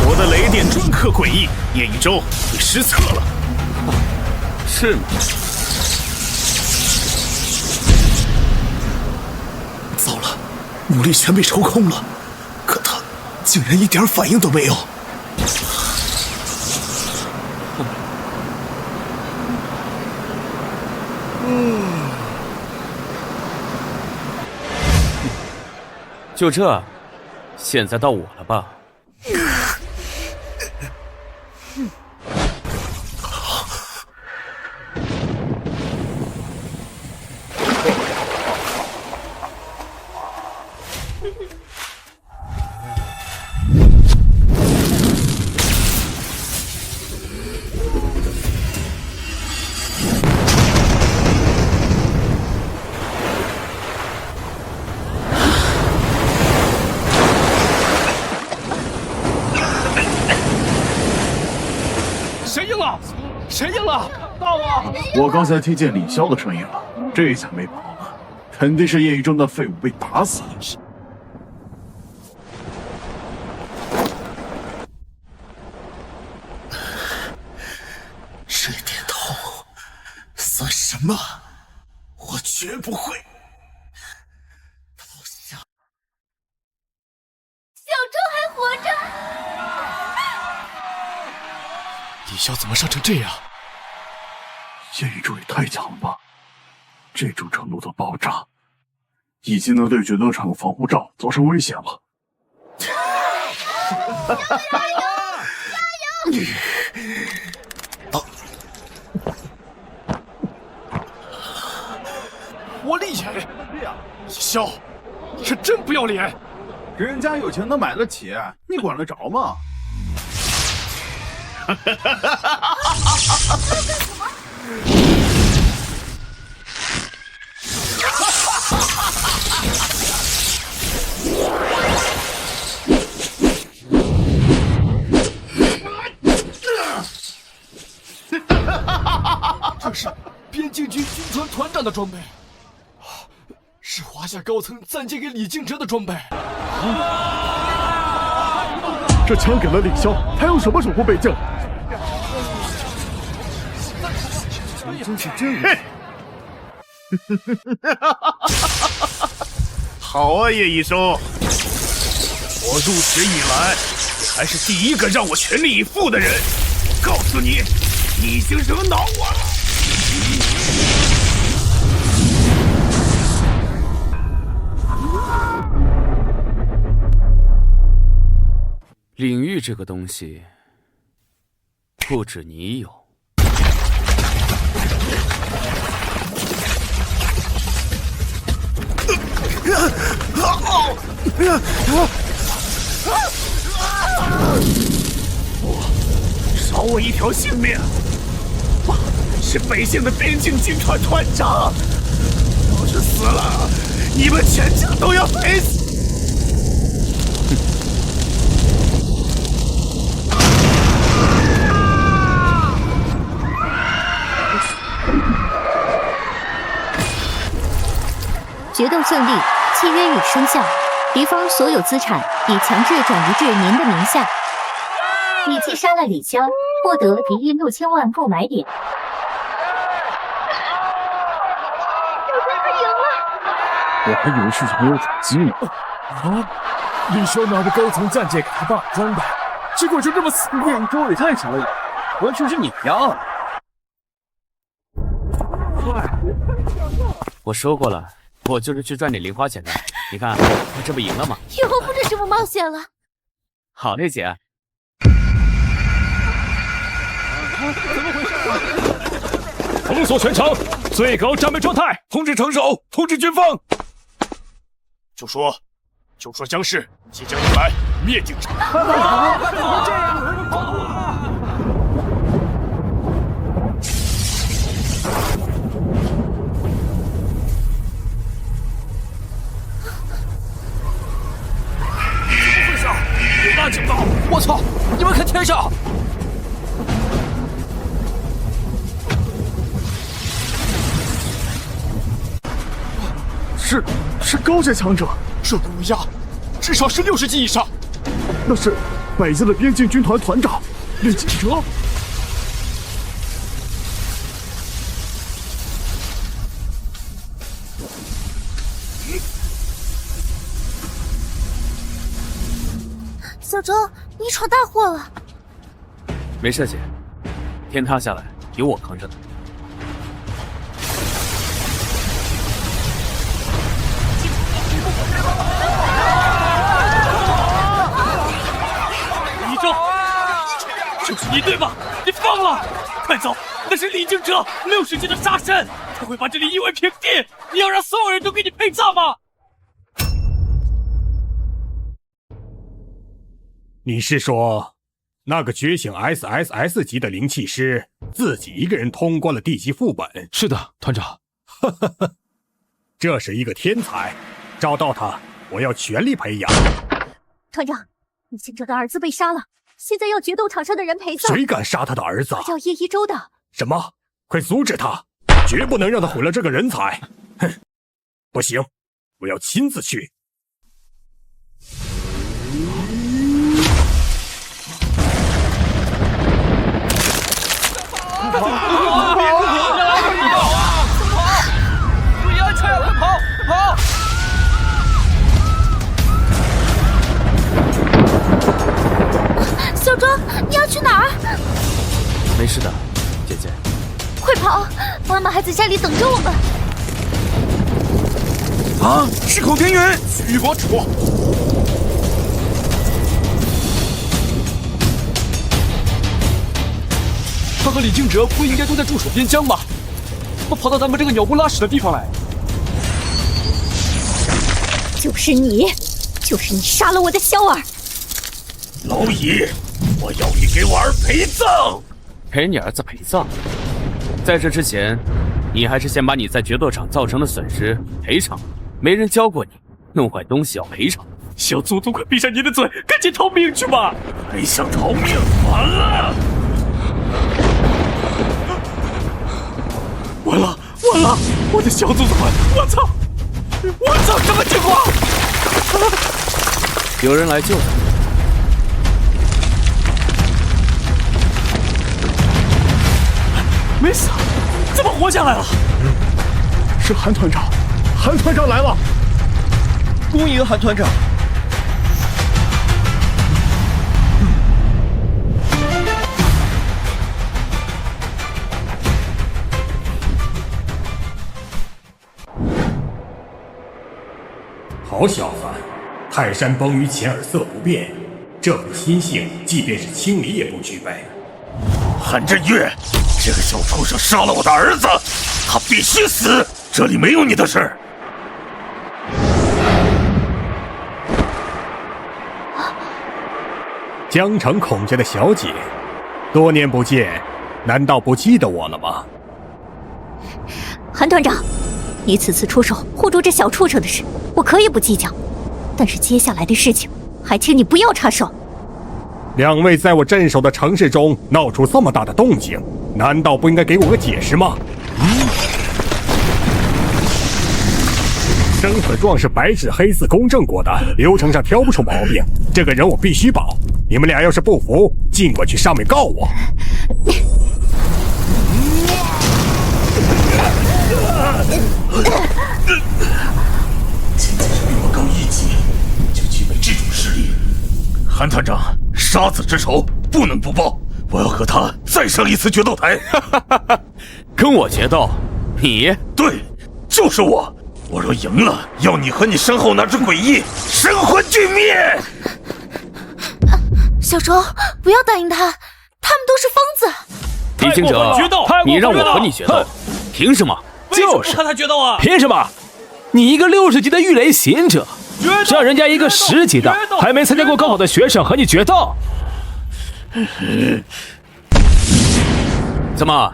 我的雷电专克诡异，叶一舟，你失策了。是吗？糟了，武力全被抽空了，可他竟然一点反应都没有。就这，现在到我了吧？谁赢了？谁赢了？到啊！我刚才听见李潇的声音了，这才没跑，肯定是叶一舟那废物被打死了。这点痛算什么？我绝不会投降。小周还活着。李潇怎么伤成这样？叶一舟也太强了吧！这种程度的爆炸，已经能对决斗场的防护罩造成威胁了。加油！加油！我厉害！李潇，你是真不要脸！人家有钱能买得起，你管得着吗？的装备，是华夏高层暂借给李靖哲的装备。这枪给了李潇，他用什么守护北境？真是真人。好啊，叶一收，我入职以来，你还是第一个让我全力以赴的人。告诉你，你已经惹恼我了。领域这个东西，不止你有。少我一条性命！我是北境的边境军团团长，要是死了，你们全家都要赔死！决斗胜利，契约已生效，敌方所有资产已强制转移至您的名下。你击杀了李潇，获得敌一6000万购买点。我还以为是想有转机呢。啊！李潇拿着高层暂借给他爸的装备，结果就这么死了。念珠也太强了，完全是碾压。我说过了，我就是去赚点零花钱的。你看，我这不赢了吗？以后不准这么冒险了。好嘞，姐。怎么回事？封锁全城，最高战备状态，通知城守，通知军方。就说将士即将迎来灭境之。有大警报！我操！你们看天上！是高阶强者，这个乌鸦至少是60级以上。那是北境的边境军团团长李景哲。小周，你闯大祸了。没事，姐，天塌下来有我扛着的。李正，就是你对吧？你放了，快走！那是李靖哲，6世纪的杀神，他会把这里夷为平地。你要让所有人都给你陪葬吗？你是说，那个觉醒 SSS 级的灵气师自己一个人通关了地级副本？是的，团长。这是一个天才，找到他，我要全力培养。团长，李靖哲的儿子被杀了，现在要决斗场上的人陪葬。谁敢杀他的儿子？叫叶一舟的。什么？快阻止他！绝不能让他毁了这个人才！哼，不行，我要亲自去。快跑！注意安全！快跑！跑！小周，你要去哪儿？没事的，姐姐。快跑！妈妈还在家里等着我们。啊！是口天云，徐博主。他和李靖哲不应该都在驻守边疆吗？我跑到咱们这个鸟不拉屎的地方来。就是你杀了我的萧儿。老乙，我要你给我儿陪葬。陪你儿子陪葬？在这之前，你还是先把你在决斗场造成的损失赔偿。没人教过你，弄坏东西要赔偿。小祖宗，快闭上你的嘴，赶紧逃命去吧！还想逃命？完了！完了！完了，我的小祖宗们！我操！什么情况？有人来救他。没死，怎么活下来了？是韩团长，韩团长来了！恭迎韩团长。好小子，泰山崩于前而色不变，这股心性，即便是青离也不具备。韩振月，这个小畜生杀了我的儿子，他必须死！这里没有你的事。江城孔家的小姐，多年不见，难道不记得我了吗？韩团长，你此次出手护住这小畜生的事，我可以不计较，但是接下来的事情，还请你不要插手。两位在我镇守的城市中闹出这么大的动静，难道不应该给我个解释吗？生死状是白纸黑字公证过的，流程上挑不出毛病。这个人我必须保。你们俩要是不服，尽管去上面告我。仅仅是比我高1级，就具备这种实力。韩团长，杀子之仇不能不报，我要和他再上一次决斗台。跟我决斗？你？对，就是我。我若赢了，要你和你身后那只诡异神魂俱灭。小周，不要答应他，他们都是疯子。李行者，你让我和你决斗，凭什么？就是和他决斗啊！凭什么？你一个60级的御雷行者，让人家一个10级的还没参加过高考的学生和你决斗？怎么，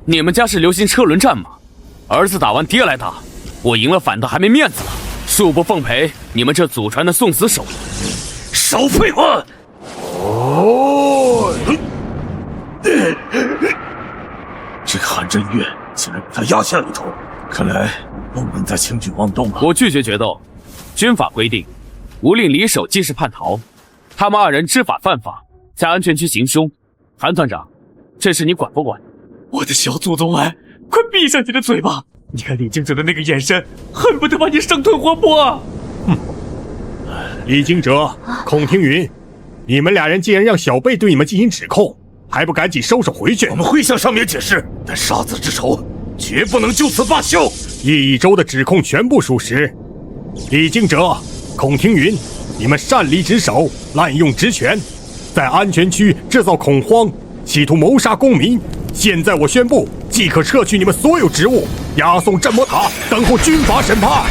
你们家是流行车轮战吗？儿子打完爹来打，我赢了反倒还没面子了，恕不奉陪你们这祖传的送死手艺。少废话！这个韩振月竟然给他压下一头，看来不能再轻举妄动了。我拒绝决斗，军法规定，无令离手即是叛逃。他们2人知法犯法，在安全区行凶。韩团长，这事你管不管？我的小祖宗们，快闭上你的嘴巴！你看李靖哲的那个眼神，恨不得把你生吞活剥。李惊蛰、孔庭云，你们2人既然让小辈对你们进行指控，还不赶紧收拾回去？我们会向上面解释，但杀子之仇绝不能就此罢休。一周的指控全部属实。李惊蛰、孔庭云，你们擅离职守，滥用职权，在安全区制造恐慌，企图谋杀公民。现在我宣布，即可撤去你们所有职务，押送镇魔塔，等候军法审判。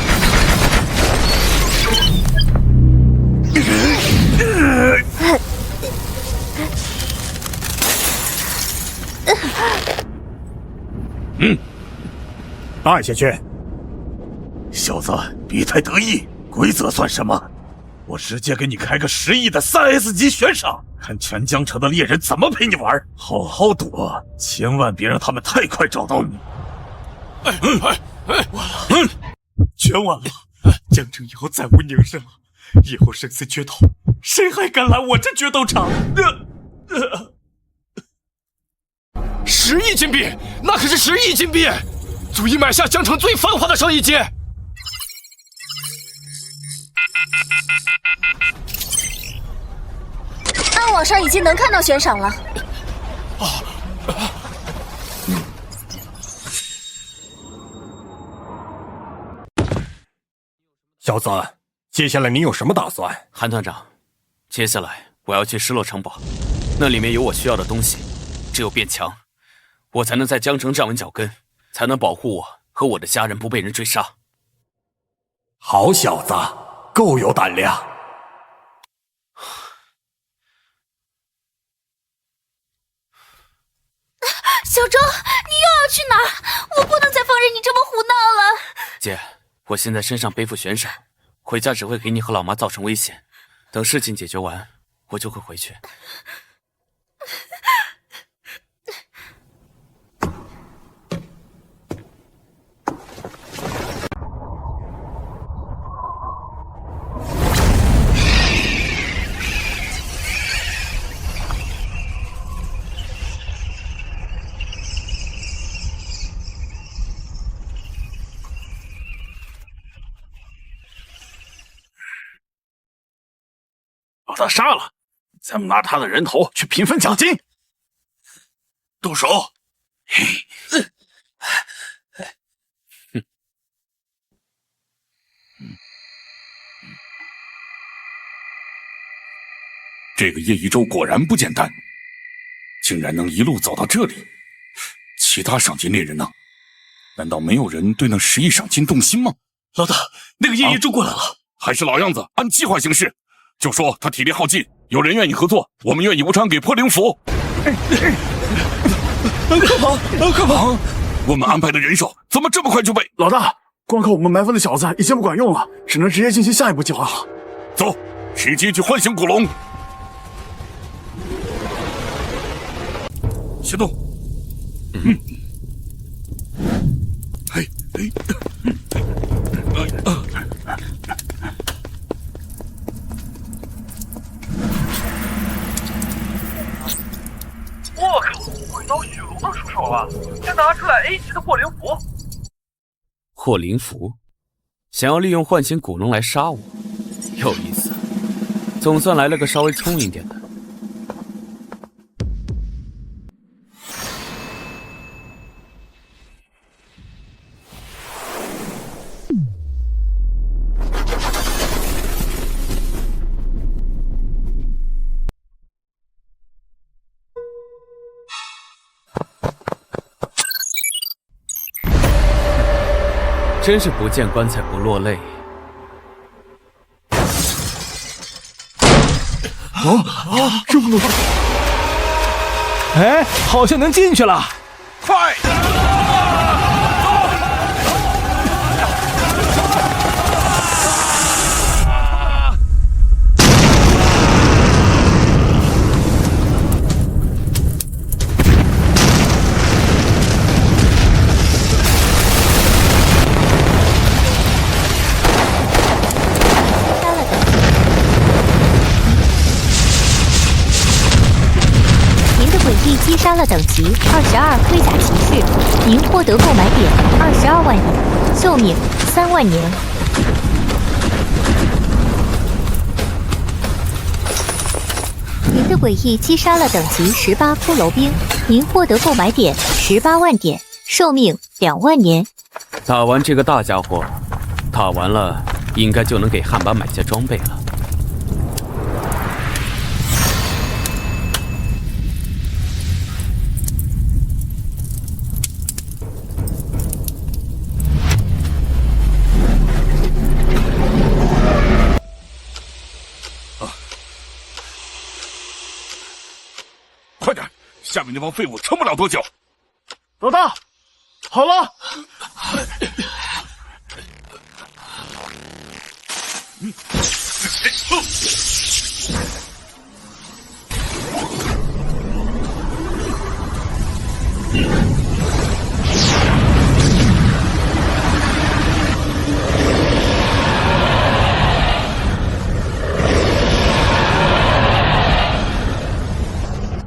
带下去。小子，别太得意，规则算什么？我直接给你开个10亿的3S 级悬赏，看全江城的猎人怎么陪你玩。好好躲，千万别让他们太快找到你。完了，全完了！江城以后再无宁生了，以后生死决斗，谁还敢来我这决斗场？10亿金币，那可是10亿金币，足以买下江城最繁华的生意街。暗网上已经能看到悬赏了。小子，接下来你有什么打算？韩团长，接下来我要去失落城堡，那里面有我需要的东西，只有变强，我才能在江城站稳脚跟，才能保护我和我的家人不被人追杀。好小子，够有胆量。小周，你又要去哪儿？我不能再放任你这么胡闹了。姐，我现在身上背负悬赏，回家只会给你和老妈造成危险。等事情解决完，我就会回去。把他杀了，咱们拿他的人头去平分奖金。动手！这个叶一舟果然不简单，竟然能一路走到这里。其他赏金猎人呢？难道没有人对那10亿赏金动心吗？老大，那个叶一舟过来了。还是老样子，按计划行事。就说他体力耗尽，有人愿意合作，我们愿意无偿给破灵符。干嘛？我们安排的人手怎么这么快就被……老大，光靠我们埋伏的小子已经不管用了，只能直接进行下一步计划了。走，直接去唤醒古龙。行动。我靠，回到血龙的出手了，这拿出来 A 级的破灵符。破灵符，想要利用唤醒古龙来杀我，有意思。总算来了个稍微聪明点的。真是不见棺材不落泪。这不能！哎，好像能进去了！快！击杀了等级22盔甲骑士，您获得购买点22万元，寿命3万年。您的诡异击杀了等级18骷髅兵，您获得购买点18万点，寿命2万年。打完这个大家伙，打完了应该就能给汉板买些装备了。快点，下面那帮废物撑不了多久。老大，好了。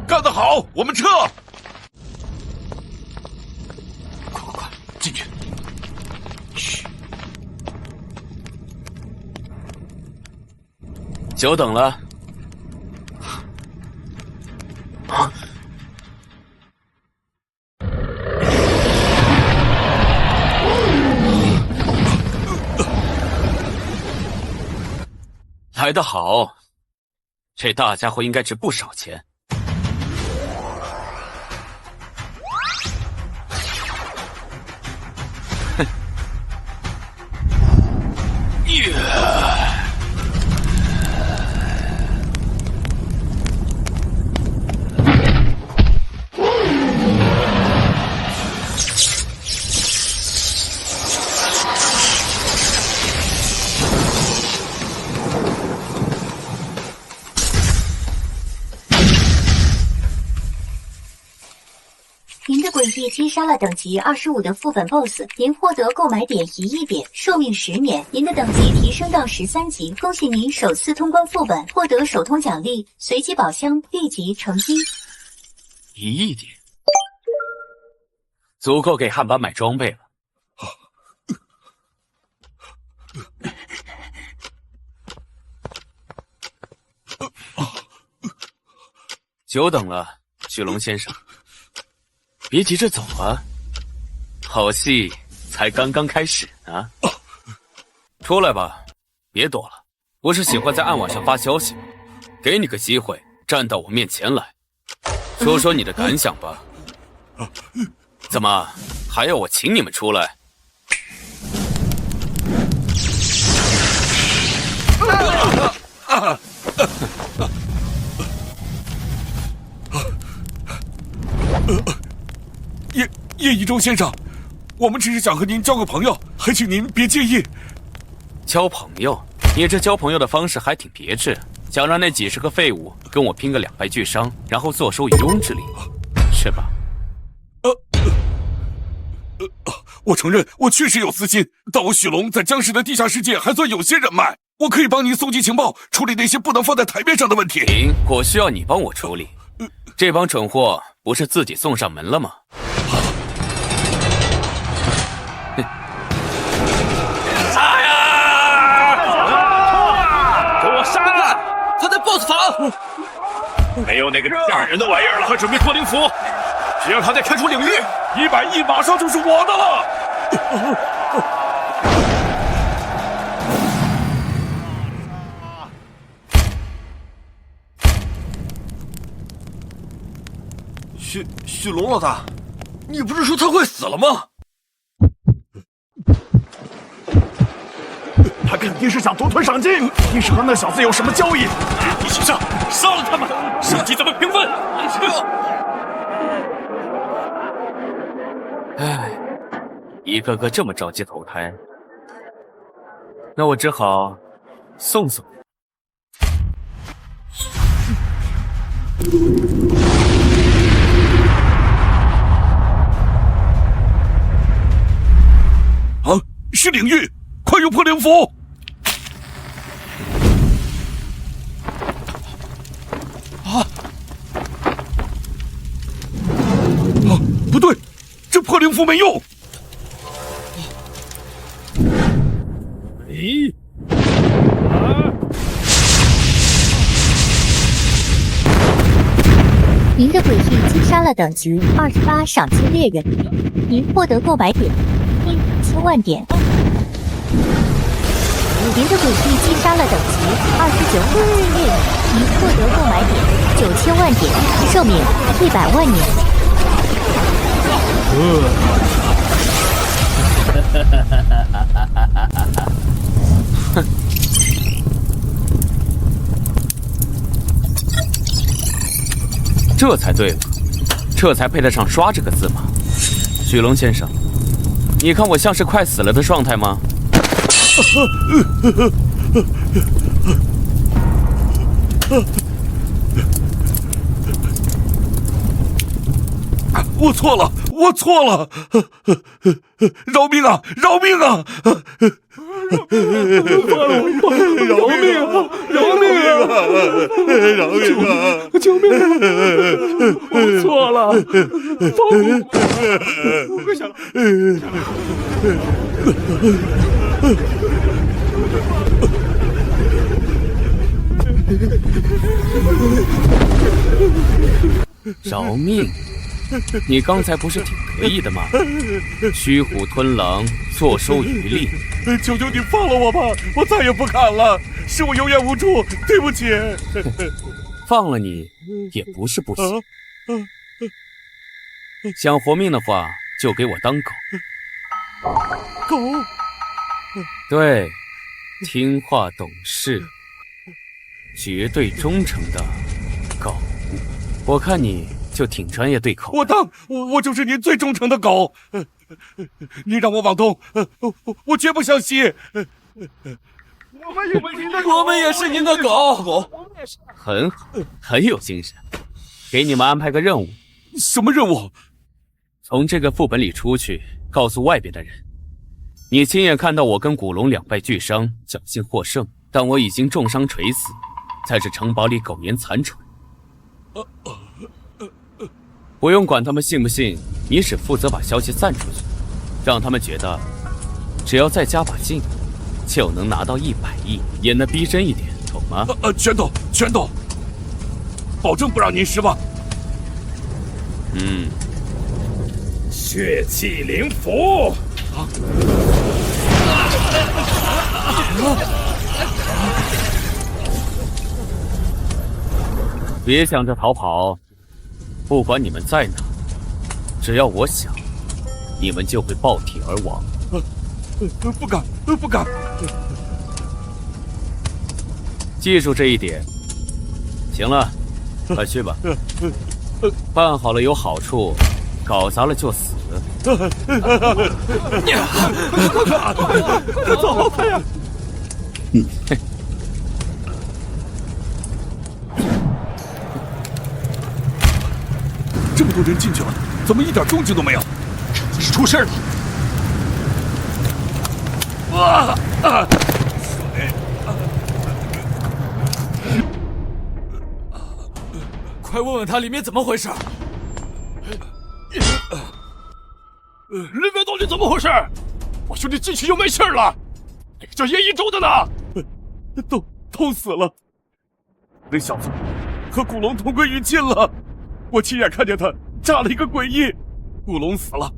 干得好，我们撤！快进去！嘘，久等了。啊！来得好，这大家伙应该值不少钱。您的诡异击杀了等级25的副本 BOSS， 您获得购买点1亿点，寿命10年。您的等级提升到13级，恭喜您首次通关副本，获得手通奖励，随机宝箱立即成金。1亿点，足够给汉板买装备了。久等了，许龙先生。别急着走啊，好戏才刚刚开始呢。出来吧，别躲了。不是喜欢在暗网上发消息吗？给你个机会，站到我面前来，说说你的感想吧。怎么还要我请你们出来？叶一舟先生，我们只是想和您交个朋友，还请您别介意。交朋友？你这交朋友的方式还挺别致，想让那几十个废物跟我拼个两败俱伤，然后坐收渔翁之利，是吧？我承认我确实有私心，但我许龙在江氏的地下世界还算有些人脉，我可以帮您搜集情报，处理那些不能放在台面上的问题。停，我需要你帮我处理。这帮蠢货不是自己送上门了吗？杀呀！给我杀了！他在 BOSS 房。没有那个吓人的玩意儿了，快准备破灵符！只要他再开出领域，100亿马上就是我的了。许龙老大，你不是说他快死了吗？他肯定是想独吞赏金，你是和那小子有什么交易？一起上，杀了他们！赏金咱们平分。唉，一个个这么着急投胎，那我只好送送你。啊，是领域，快用破灵符！不对，这破灵符没用。1、2。您的诡异击杀了等级28赏金猎人，您获得购买点1000万点。您的诡异击杀了等级29赏金猎人，您获得购买点9000万点，寿命100万年。这才对了，这才配得上刷这个字嘛。许龙先生，你看我像是快死了的状态吗？我错了，我错了，饶命啊，饶命啊！饶命啊！饶命啊！饶命啊！救命啊！我错了，放我！我快下来！饶命！你刚才不是挺得意的吗？驱虎吞狼，坐收渔利。求求你放了我吧，我再也不敢了，是我有眼无珠，对不起。放了你也不是不行。想活命的话，就给我当狗。狗？对，听话懂事，绝对忠诚的狗。我看你就挺专业对口。我就是您最忠诚的狗。你让我往东，我绝不向西。我们也是您的狗。很好，很有精神。给你们安排个任务。什么任务？从这个副本里出去，告诉外边的人，你亲眼看到我跟古龙两败俱伤，侥幸获胜，但我已经重伤垂死，在这城堡里苟延残喘。不用管他们信不信，你只负责把消息散出去，让他们觉得只要再加把劲，就能拿到100亿，演得逼真一点，懂吗？全懂，全懂。保证不让您失望。血气灵符。别想着逃跑，不管你们在哪，只要我想，你们就会爆体而亡。不敢，不敢。记住这一点。行了，快去吧。办好了有好处，搞砸了就死。快走，快呀！这么多人进去了，怎么一点动静都没有？肯定是出事了。快问问他里面怎么回事！里面到底怎么回事？我兄弟进去又没事了，那个叫叶一舟的呢？都死了。那小子和古龙同归于尽了，我亲眼看见他炸了一个诡异，古龙死了，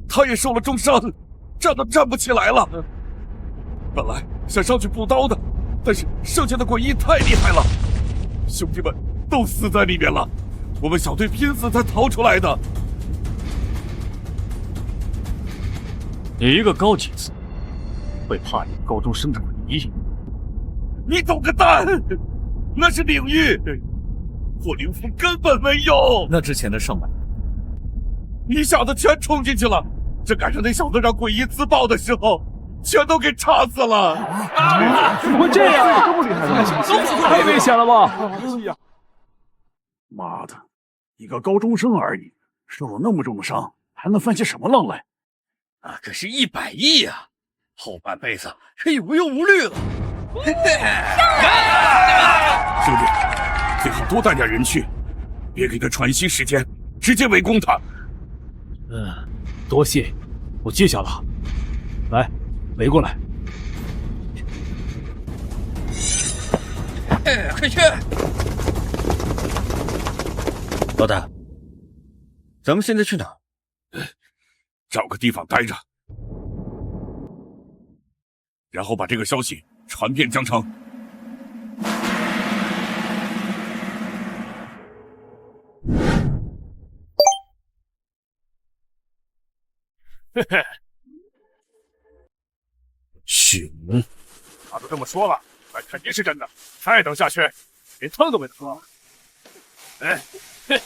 他也受了重伤，站都站不起来了。本来想上去补刀的，但是剩下的诡异太厉害了，兄弟们都死在里面了，我们小队拼死才逃出来的。你一个高级子，会怕一个高中生的诡异？你懂个蛋！那是领域，我灵符根本没用。那之前的上百，一下子全冲进去了，这赶上那小子让诡异自爆的时候，全都给插死了。怎么会这样？这么厉害的，太危险了吧！妈的，一个高中生而已，受了那么重的伤，还能翻起什么浪来？那可是100亿呀，后半辈子可以无忧无虑了。兄弟，最好多带点人去，别给他喘息时间，直接围攻他。多谢，我记下了。来，围过来。快去！老大，咱们现在去哪？找个地方待着，然后把这个消息传遍江城。嘿嘿，熊，他都这么说了，那肯定是真的。再等下去，连汤都没得喝。哎，嘿。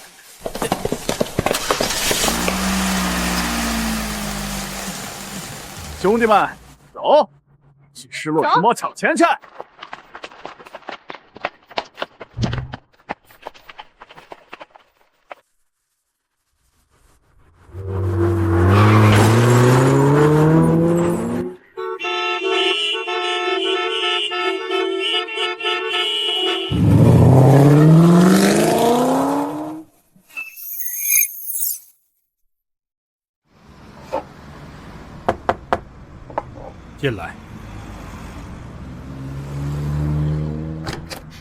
兄弟们，走，去失落城堡抢钱去！进来。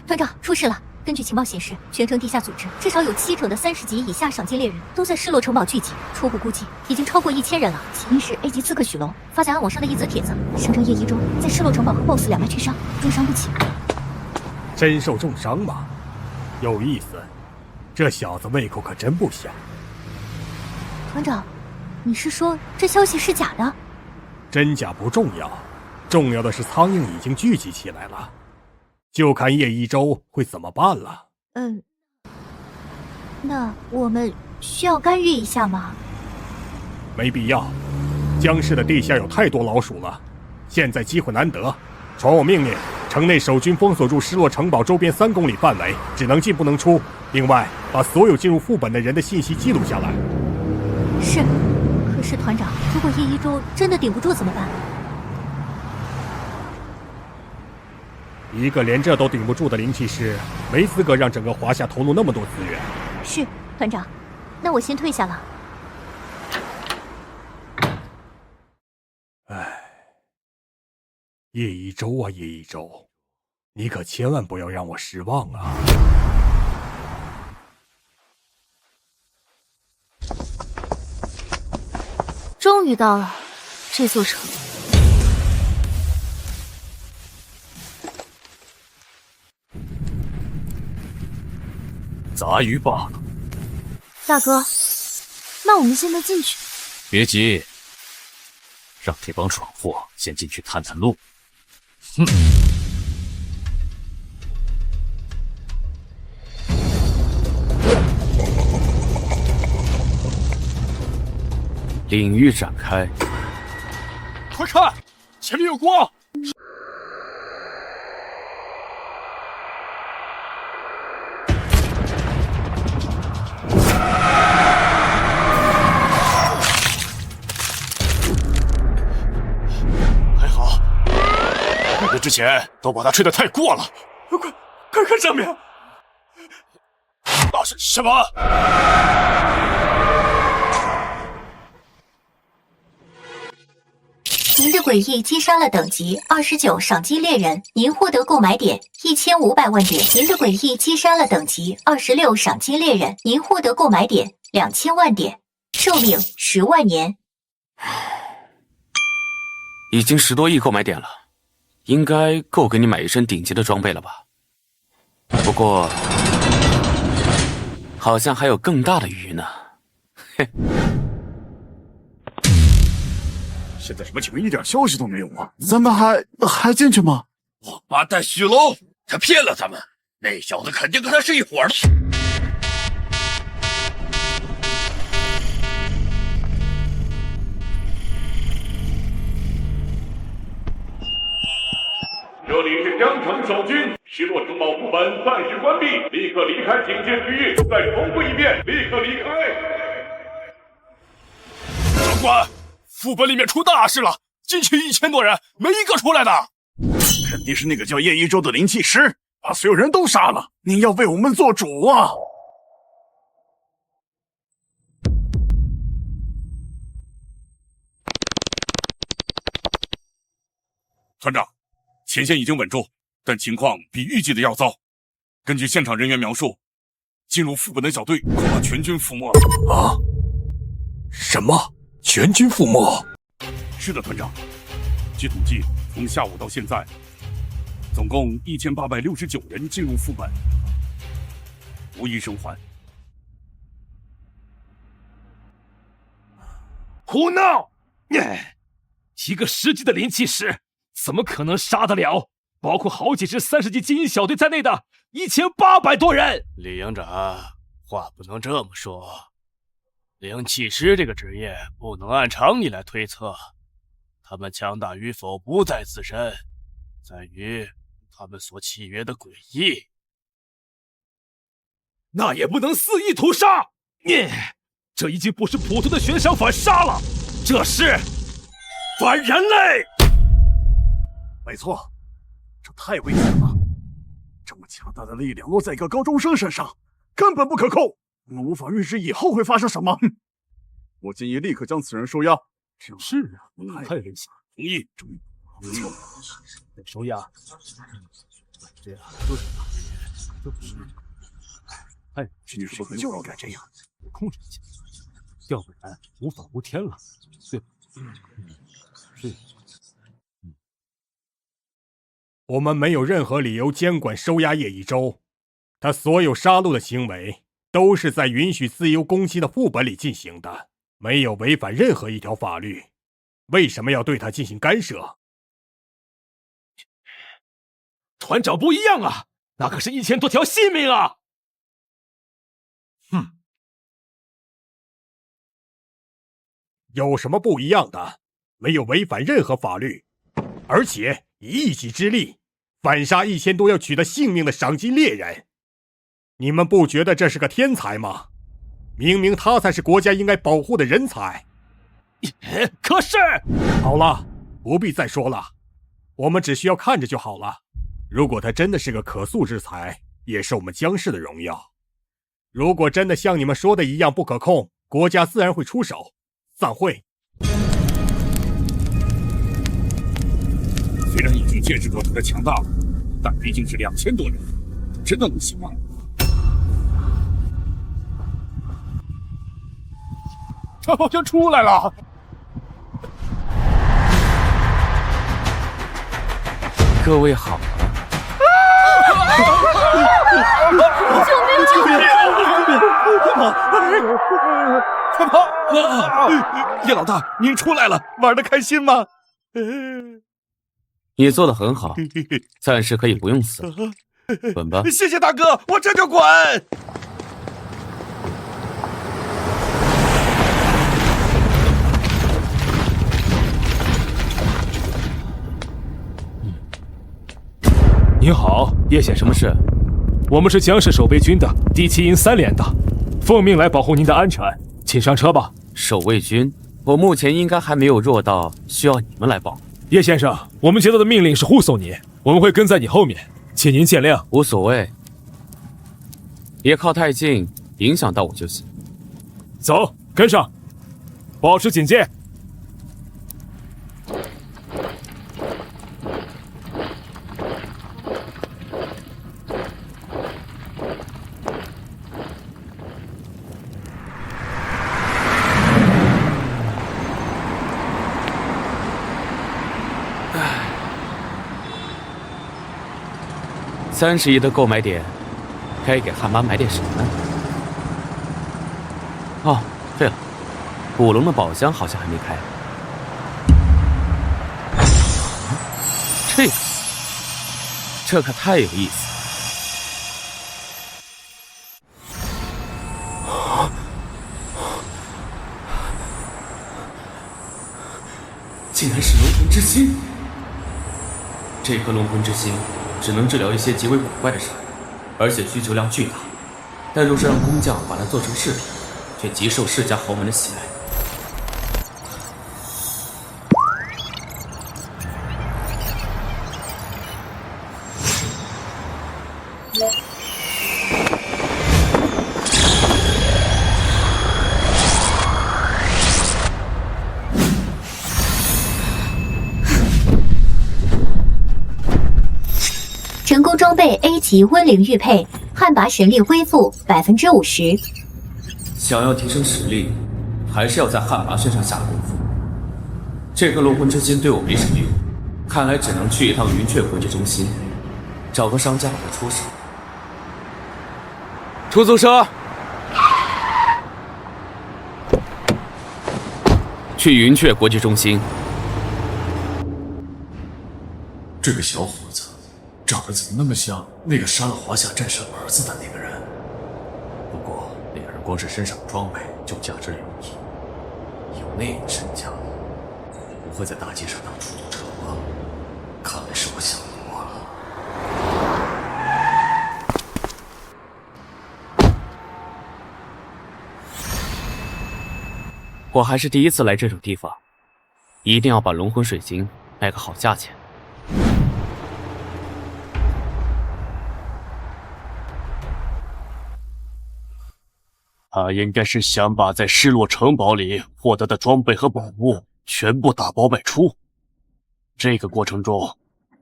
团长，出事了！根据情报显示，全城地下组织至少有70%的30级以下赏金猎人都在失落城堡聚集，初步估计已经超过1000人了。起因是 A 级刺客许龙发在暗网上的一则帖子，声称叶一舟在失落城堡和 BOSS 两败俱伤，重伤不起。真受重伤吗？有意思，这小子胃口可真不小。团长，你是说这消息是假的？真假不重要，重要的是苍蝇已经聚集起来了，就看叶一舟会怎么办了。那我们需要干预一下吗？没必要，江市的地下有太多老鼠了，现在机会难得，传我命令，城内守军封锁住失落城堡周边3公里范围，只能进不能出。另外，把所有进入副本的人的信息记录下来。是。可是团长，如果叶一舟真的顶不住怎么办？一个连这都顶不住的灵气师，没资格让整个华夏投入那么多资源。是，团长，那我先退下了。唉，叶一舟啊，叶一舟，你可千万不要让我失望啊！终于到了这座城。杂鱼罢了。大哥，那我们现在进去。别急，让这帮蠢货先进去探探路。哼。领域展开，快看，前面有光！还好，那个之前都把它吹得太过了。快看上面！那是什么？您的诡异击杀了等级29赏金猎人，您获得购买点1500万点。您的诡异击杀了等级26赏金猎人，您获得购买点2000万点。寿命10万年。已经10多亿购买点了，应该够给你买一身顶级的装备了吧？不过，好像还有更大的鱼呢。嘿。现在什么情况？一点消息都没有啊！咱们还进去吗？王八蛋许龙，他骗了咱们，那小子肯定跟他是一伙的。这里是江城守军，失落城堡副本暂时关闭，立刻离开警戒区域。再重复一遍，立刻离开。长官，副本里面出大事了，进去1000多人，没一个出来的。肯定是那个叫叶一舟的灵气师，把所有人都杀了。您要为我们做主啊！团长，前线已经稳住，但情况比预计的要糟。根据现场人员描述，进入副本的小队恐怕全军覆没了。啊？什么？全军覆没？是的，团长。据统计，从下午到现在，总共1869人进入副本，无一生还。胡闹！一个10级的灵气师，怎么可能杀得了包括好几支30级精英小队在内的1800多人？李营长，话不能这么说。灵气师这个职业不能按常理来推测，他们强大与否不在自身，在于他们所契约的诡异。那也不能肆意屠杀！这已经不是普通的悬赏反杀了，这是反人类！没错，这太危险了。这么强大的力量落在一个高中生身上，根本不可控。我们无法预知以后会发生什么。我建议立刻将此人收押。是啊，太危险。同意。收押。这样就不是。哎，据说就应该这样，控制一下，要不然无法无天了，对吧？是。我们没有任何理由监管收押叶一舟，他所有杀戮的行为都是在允许自由攻击的副本里进行的，没有违反任何一条法律，为什么要对他进行干涉？团长不一样啊，那可是1000多条性命啊！哼，有什么不一样的？没有违反任何法律，而且以一己之力反杀1000多要取得性命的赏金猎人，你们不觉得这是个天才吗？明明他才是国家应该保护的人才。可是，好了，不必再说了，我们只需要看着就好了。如果他真的是个可塑之才，也是我们江氏的荣耀。如果真的像你们说的一样不可控，国家自然会出手。散会。虽然已经见识过他的强大了，但毕竟是2000多人，真的能行吗？他好像出来了。各位好救命！快跑！叶老大，您出来了，玩得开心吗？你做得很好，暂时可以不用死了，滚吧。谢谢大哥，我这就滚。您好，叶先生。什么事？我们是江氏守备军的第7营3连的，奉命来保护您的安全，请上车吧。守卫军，我目前应该还没有弱到需要你们来保。叶先生，我们接到的命令是护送你，我们会跟在你后面，请您见谅。无所谓，别靠太近，影响到我就行。走，跟上，保持警戒。30亿的购买点，该给汉巴买点什么呢？哦，对了，古龙的宝箱好像还没开。这可太有意思了。竟然是龙魂之心！这颗龙魂之心只能治疗一些极为古怪的伤，而且需求量巨大。但若是让工匠把它做成饰品，却极受世家豪门的喜爱。成功装备 A 级温灵玉佩，汉拔神力恢复50%。想要提升实力，还是要在汉拔身上下功夫。这颗龙魂之心对我没什么用，看来只能去一趟云雀国际中心，找个商家给他出手。出租车，去云雀国际中心。这个小伙子长得怎么那么像那个杀了华夏战神儿子的那个人？不过那个人光是身上的装备就价值2亿，有那个身价，不会在大街上当出租车吧？看来是我想多了。我还是第一次来这种地方，一定要把龙魂水晶卖个好价钱。他应该是想把在失落城堡里获得的装备和宝物全部打包卖出。这个过程中，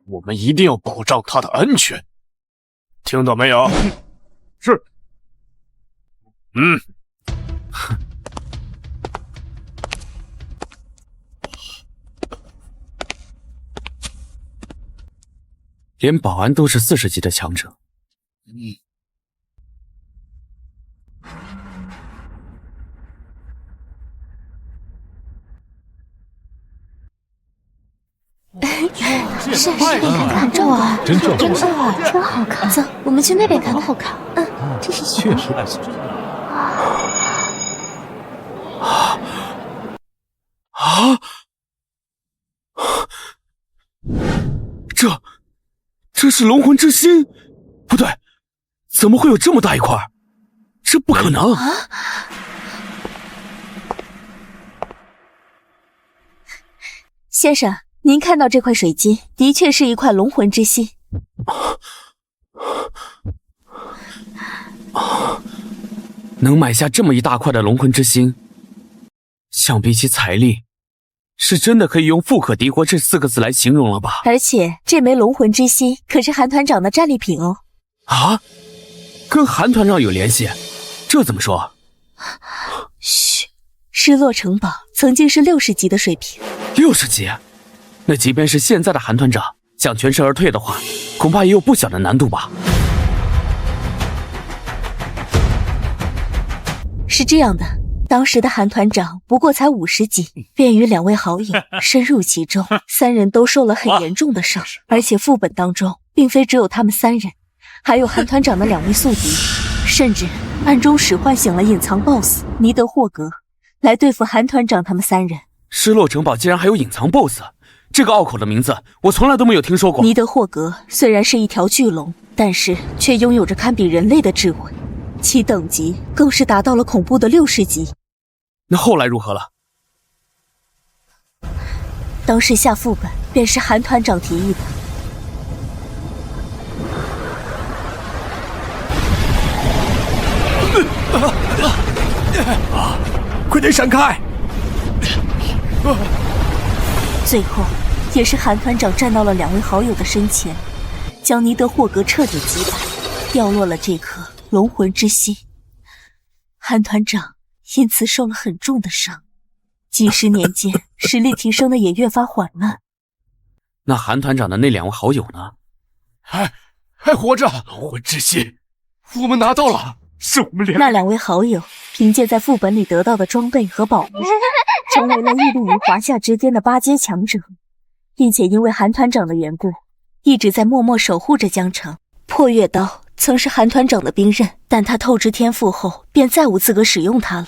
我们一定要保障他的安全，听到没有？是。连保安都是40级的强者。是看这啊，真正真好看。走，我们去那边看看。好看。这是确实爱死人。这是龙魂之心？不对，怎么会有这么大一块？这不可能！先生，您看到这块水晶，的确是一块龙魂之心。能买下这么一大块的龙魂之心，想必其财力是真的可以用富可敌国这4个字来形容了吧？而且这枚龙魂之心可是韩团长的战利品哦。啊，跟韩团长有联系？这怎么说？嘘，失落城堡曾经是60级的水平。60级？那即便是现在的韩团长，想全身而退的话，恐怕也有不小的难度吧。是这样的，当时的韩团长不过才50级，便与2位好友深入其中，3人都受了很严重的伤，而且副本当中并非只有他们3人，还有韩团长的2位宿敌，甚至暗中使唤醒了隐藏 BOSS 尼德霍格来对付韩团长他们3人。失落城堡竟然还有隐藏 BOSS， 这个拗口的名字我从来都没有听说过。尼德霍格虽然是一条巨龙，但是却拥有着堪比人类的智慧，其等级更是达到了恐怖的60级。那后来如何了？当时下副本便是韩团长提议的。快点闪开！最后也是韩团长站到了2位好友的身前，将尼德霍格彻底击败，掉落了这颗龙魂之心。韩团长因此受了很重的伤，几十年间实力提升的也越发缓慢。那韩团长的那2位好友呢？还活着！龙魂之心，我们拿到了，是我们那2位好友凭借在副本里得到的装备和宝物，成为了屹立于华夏之巅的8阶强者，并且因为韩团长的缘故，一直在默默守护着江城。破月刀曾是韩团长的兵刃，但他透支天赋后便再无资格使用它了。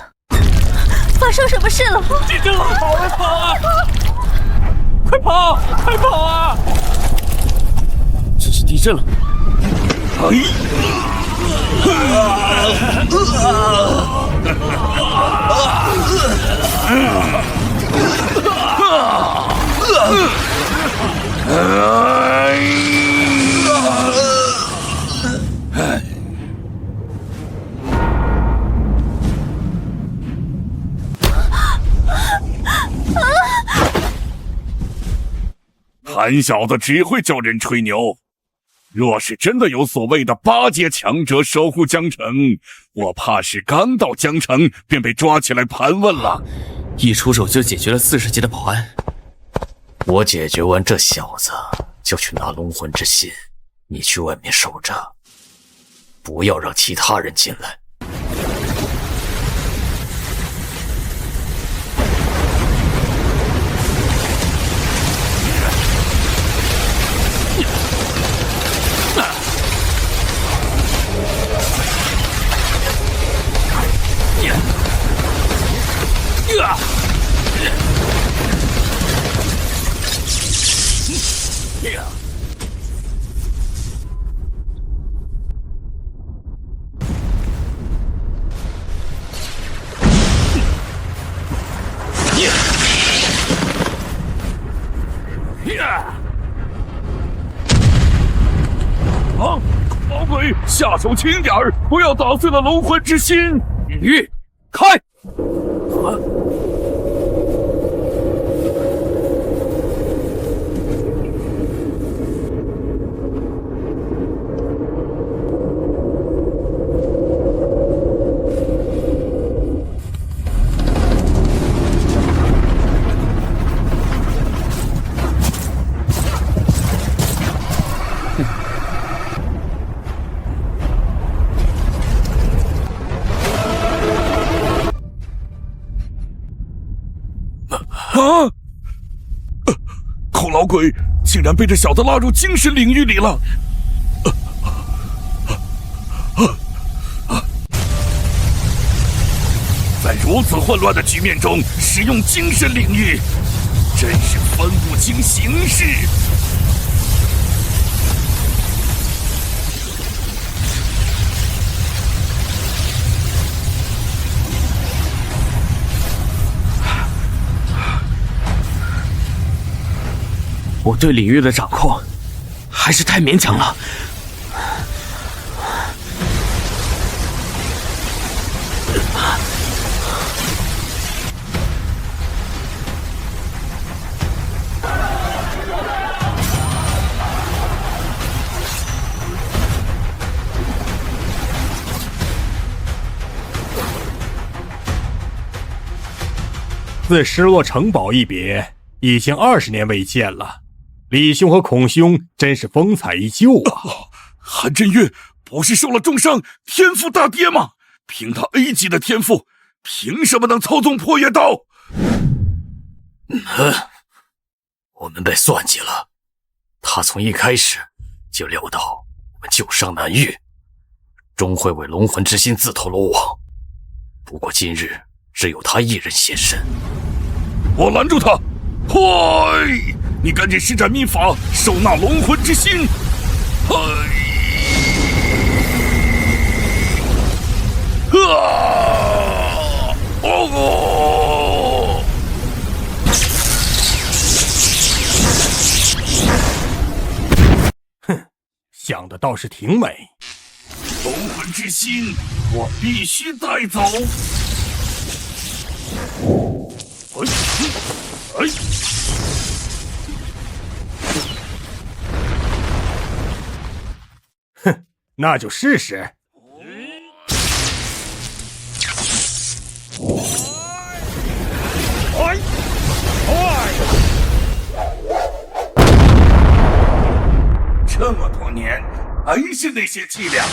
发生什么事了？地震了！跑啊跑啊！快跑！快跑啊！这是地震了！韩小子只会叫人吹牛，若是真的有所谓的8阶强者守护江城，我怕是刚到江城便被抓起来盘问了。一出手就解决了40级的保安，我解决完这小子就去拿龙魂之心，你去外面守着，不要让其他人进来。老鬼，下手轻点儿，不要捣碎了龙魂之心。领域开！啊！寇老鬼竟然被这小子拉入精神领域里了！在如此混乱的局面中使用精神领域，真是分不清形势。我对领域的掌控还是太勉强了。自失落城堡一别，已经20年未见了。李兄和孔兄真是风采依旧啊！韩振玉不是受了重伤，天赋大跌吗？凭他 A 级的天赋，凭什么能操纵破月刀？我们被算计了。他从一开始就料到我们旧伤难愈，终会为龙魂之心自投罗网。不过今日只有他一人现身。我拦住他！嘿，你赶紧施展秘法，收纳龙魂之心！嘿！哦！哼，想的倒是挺美。龙魂之心，我必须带走。哼，那就试试。这么多年，还是那些伎俩。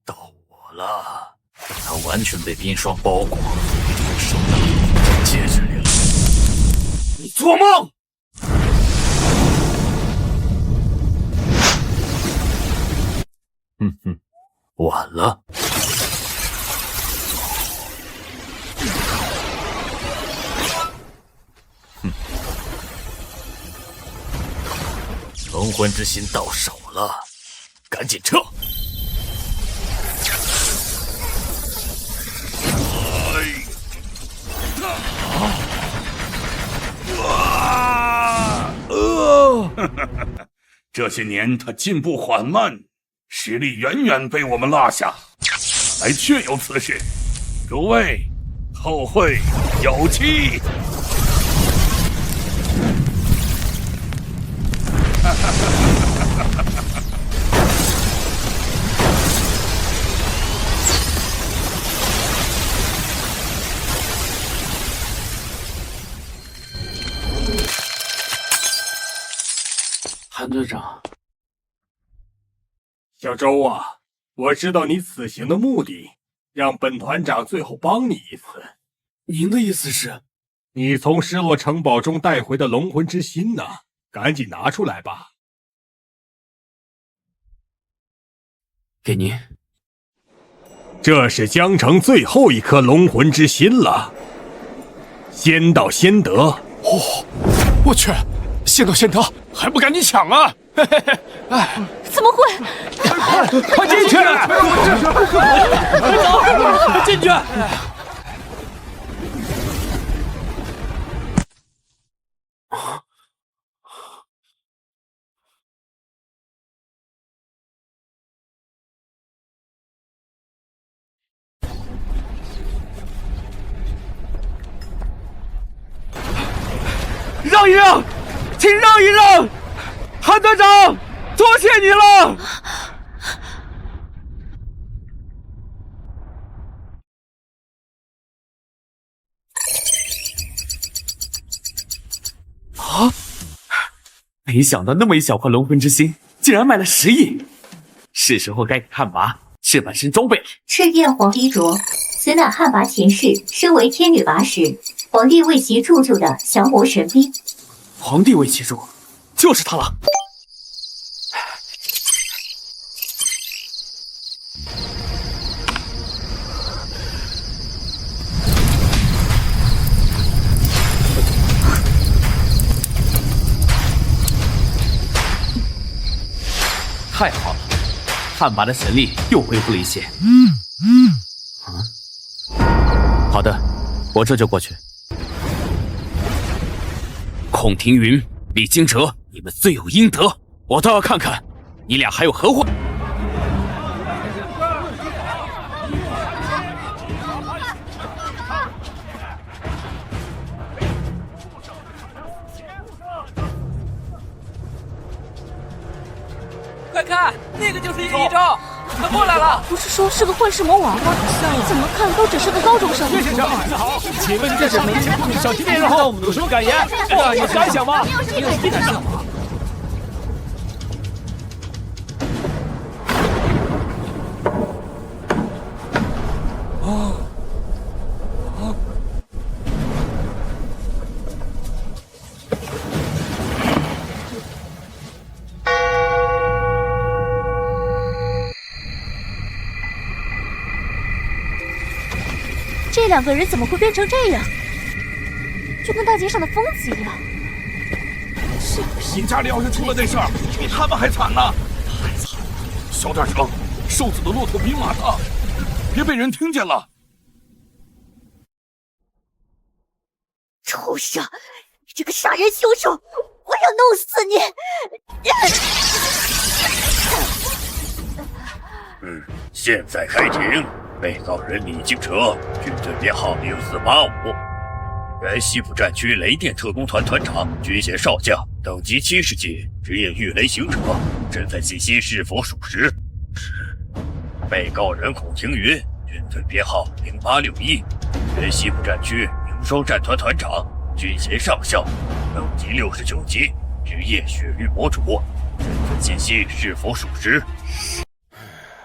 到我了，他完全被冰霜包裹，手上戒指里了。你做梦！晚了。龙魂之心到手了，赶紧撤！这些年他进步缓慢，实力远远被我们落下，看来确有此事。诸位，后会有期。韩队长，小周啊，我知道你此行的目的，让本团长最后帮你一次。您的意思是？你从失落城堡中带回的龙魂之心呢？赶紧拿出来吧。给您。这是江城最后一颗龙魂之心了。先到先得。哦，我去！先到先得，还不赶紧抢啊！嘿嘿嘿，哎，怎么会？快进去！走，进去！让一让！请让一让，韩团长，多谢你了。啊！没想到那么一小块龙魂之心，竟然卖了10亿，是时候该给汉魃置满身装备了。赤焰黄衣着，此乃汉魃前世身为天女魃时，皇帝为其铸就的降魔神兵。皇帝为其铸，就是他了。太好了，汉魃的神力又恢复了一些。好的，我这就过去。孔庭云、李惊蛰，你们罪有应得，我倒要看看你俩还有何话。快看，那个就是叶一招。他过来了！不是说是个混世魔王吗？怎么看都只是个高中生。岳先生，你好，请问这是门前不明小青年人后有什么感言？有感想吗？你敢上吗？这两个人怎么会变成这样？就跟大街上的疯子一样。你家里要是出了这事儿，比他们还惨呢！太惨了！小点声，瘦子的骆驼比马大，别被人听见了。畜生！你这个杀人凶手！我要弄死你！现在开庭。被告人李敬哲，军队编号6485，原西部战区雷电特工团团长，军衔少将，等级70级，职业御雷行者，身份信息是否属实？是。被告人孔庭云，军队编号0861，原西部战区明双战团团长，军衔上校，等级69级，职业血域魔主，身份信息是否属实？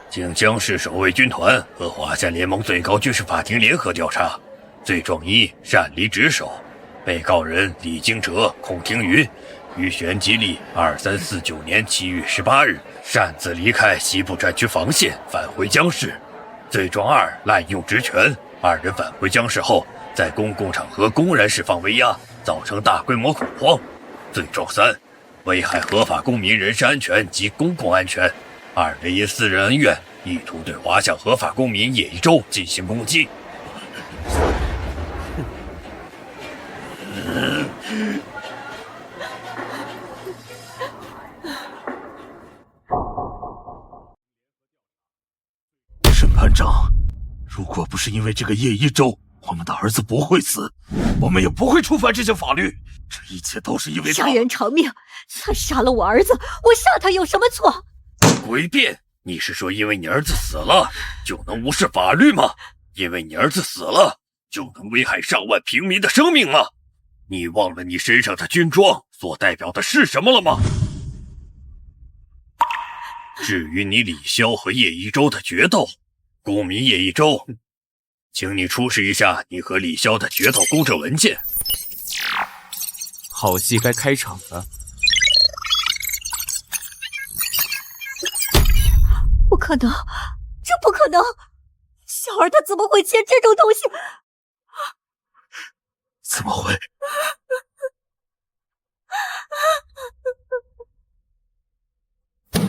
经江市守卫军团和华夏联盟最高军事法庭联合调查，罪状一：擅离职守。被告人李京哲、孔庭云于旋吉利2349年7月18日擅自离开西部战区防线，返回江市。罪状二：滥用职权。二人返回江市后，在公共场合公然释放威压，造成大规模恐慌。罪状三：危害合法公民人身安全及公共安全。二人因私人恩怨，意图对华夏合法公民叶一舟进行攻击。审判长，如果不是因为这个叶一舟，我们的儿子不会死，我们也不会触犯这些法律。这一切都是因为他杀人偿命，他杀了我儿子，我杀他有什么错？诡辩！你是说因为你儿子死了就能无视法律吗？因为你儿子死了就能危害上万平民的生命吗？你忘了你身上的军装所代表的是什么了吗？至于你李潇和叶一舟的决斗，公民叶一舟，请你出示一下你和李潇的决斗公证文件。好戏该开场了。不可能，这不可能！小儿他怎么会签这种东西？怎么会？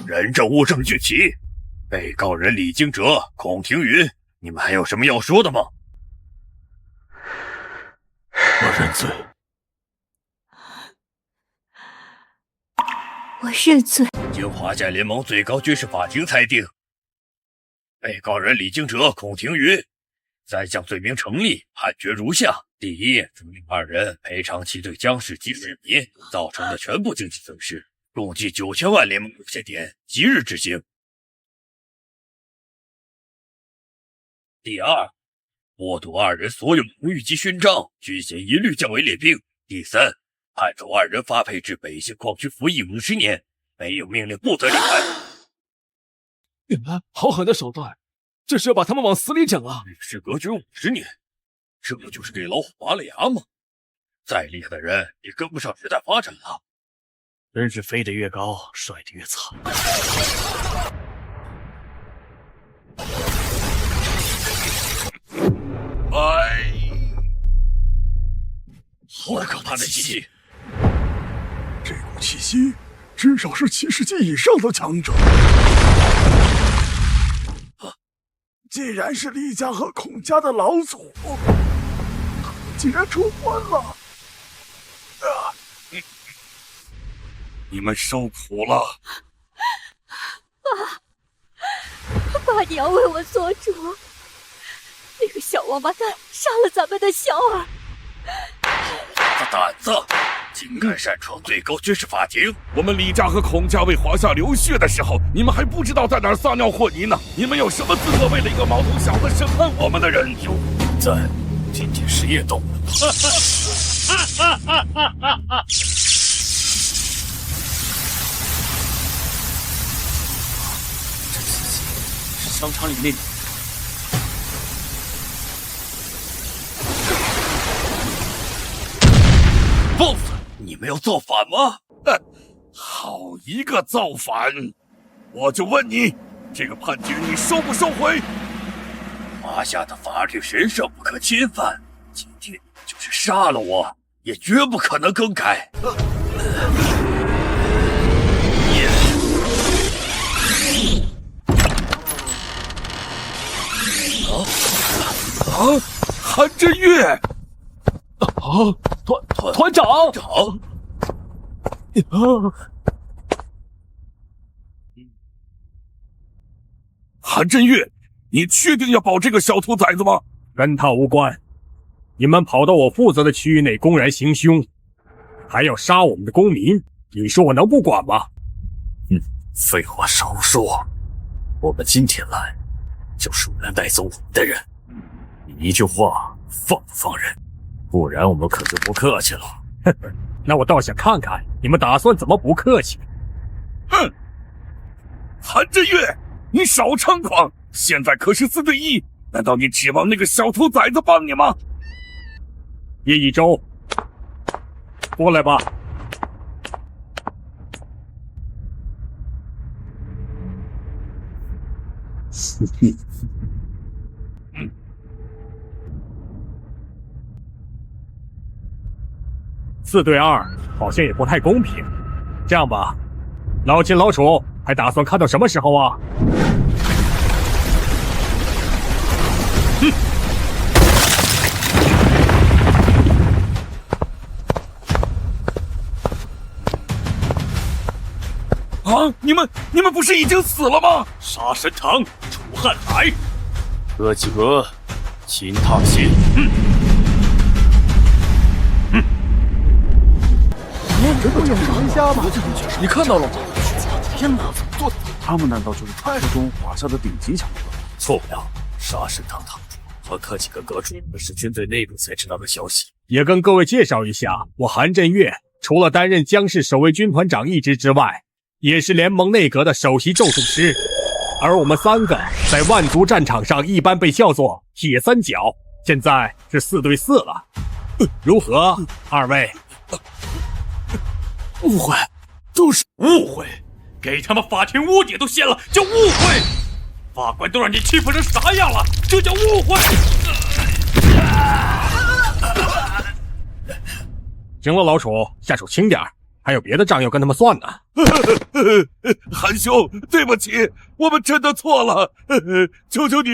人证物证俱齐，被告人李京哲、孔庭云，你们还有什么要说的吗？我认罪。我认罪。经华夏联盟最高军事法庭裁定，被告人李京哲、孔庭云3项罪名成立，判决如下：第一，责令二人赔偿其对江市及市民造成的全部经济损失，共计9000万联盟有限点，即日执行。第二，剥夺二人所有荣誉及勋章，军衔一律降为列兵。第三，判处二人发配至北线矿区服役50年，没有命令不得离开。你们好狠的手段，这是要把他们往死里整啊！与世隔绝50年，这不就是给老虎拔了牙吗？再厉害的人也跟不上时代发展了。真是飞得越高，摔得越惨。好可怕的气息！这股气息至少是70级以上的强者。既然是李家和孔家的老祖，竟然出关了！你们受苦了！爸，你要为我做主。那个小王八蛋杀了咱们的小儿。大胆子！竟敢擅闯最高军事法庭！我们李家和孔家为华夏流血的时候，你们还不知道在哪儿撒尿和泥呢！你们有什么资格为了一个毛头小子审判我们的人？有你在，今天谁也动不了。这死刑是香肠里那种。boss， 你们要造反吗？好一个造反！我就问你，这个判决你收不收回？华夏的法律神圣不可侵犯，今天就是杀了我，也绝不可能更改。韩振岳！团长！韩振岳，你确定要保这个小兔崽子吗？跟他无关。你们跑到我负责的区域内公然行凶，还要杀我们的公民，你说我能不管吗？废话少说，我们今天来，就是为了带走我们的人。你一句话，放不放人？不然我们可就不客气了。那我倒想看看你们打算怎么不客气。哼！韩振岳，你少猖狂！现在可是4对1，难道你指望那个小兔崽子帮你吗？叶一舟，过来吧。4对2好像也不太公平。这样吧，老秦老楚还打算看到什么时候啊？啊！你们不是已经死了吗？杀神堂，楚瀚海，哥几个，秦烫心。这不演长虾吗？你看到了吗？天哪，做他们难道就是传说中华夏的顶级强者？错不了，杀神堂堂主和哥几个阁主是军队内部才知道的消息。也跟各位介绍一下，我韩振岳除了担任江氏守卫军团长一职之外，也是联盟内阁的首席咒术师。而我们3个在万族战场上一般被叫做铁三角，现在是4对4了。如何，二位？误会，都是误会，给他们法庭污点都掀了，叫误会。法官都让你欺负成啥样了，这叫误会。行了，老楚，下手轻点，还有别的账要跟他们算呢。韩兄，对不起，我们真的错了，求求你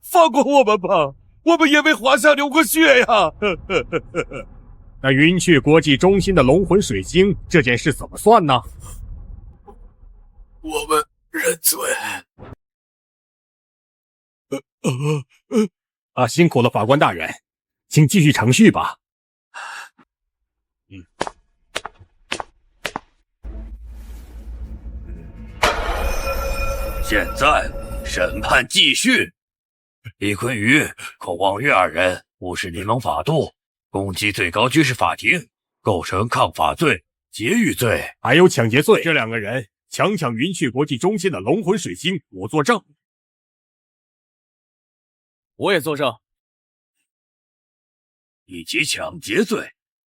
放过我们吧，我们也为华夏流过血呀。那云雀国际中心的龙魂水晶这件事怎么算呢？我们认罪。辛苦了，法官大人，请继续程序吧。现在审判继续。李坤宇、孔望月2人无视联盟法度，攻击最高军事法庭，构成抗法罪、劫狱罪，还有抢劫罪。这2个人强抢云雀国际中心的龙魂水晶，我作证。我也作证。以及抢劫罪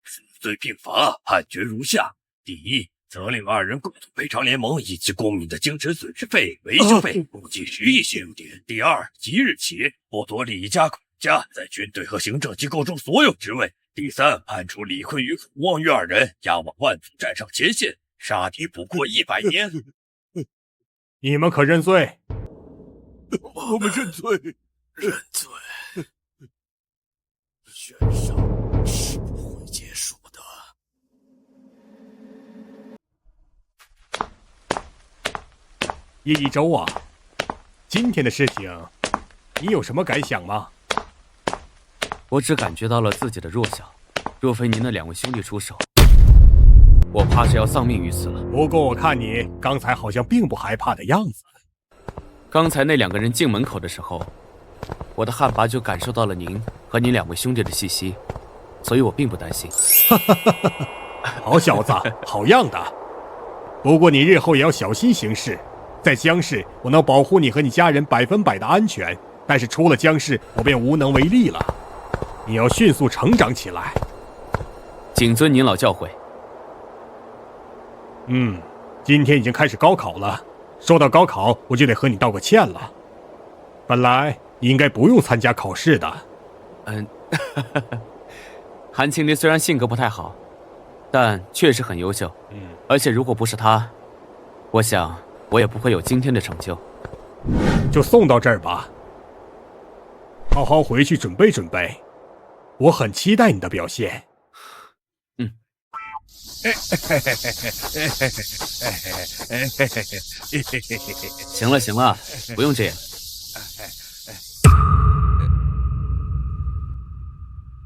，4罪并罚，判决如下：第一，责令2人共同赔偿联盟以及公民的精神损失费、维修费，共计10亿现金点。第二，即日起剥夺李家、孔家在军队和行政机构中所有职位。第三，判处李坤与孔望月2人押往万族战场前线，杀敌不过100年。你们可认罪？我们认罪，认罪。悬赏是不会结束的。叶一舟啊，今天的事情，你有什么感想吗？我只感觉到了自己的弱小，若非您的2位兄弟出手，我怕是要丧命于此了。不过我看你刚才好像并不害怕的样子。刚才那2个人进门口的时候，我的旱魃就感受到了您和您2位兄弟的气息，所以我并不担心。好小子，好样的！不过你日后也要小心行事。在江市，我能保护你和你家人100%的安全，但是出了江市，我便无能为力了。你要迅速成长起来。谨遵您老教诲。今天已经开始高考了，说到高考，我就得和你道个歉了。本来你应该不用参加考试的。韩青林虽然性格不太好，但确实很优秀。而且如果不是他，我想我也不会有今天的成就。就送到这儿吧，好好回去准备准备，我很期待你的表现。行了行了，不用这样。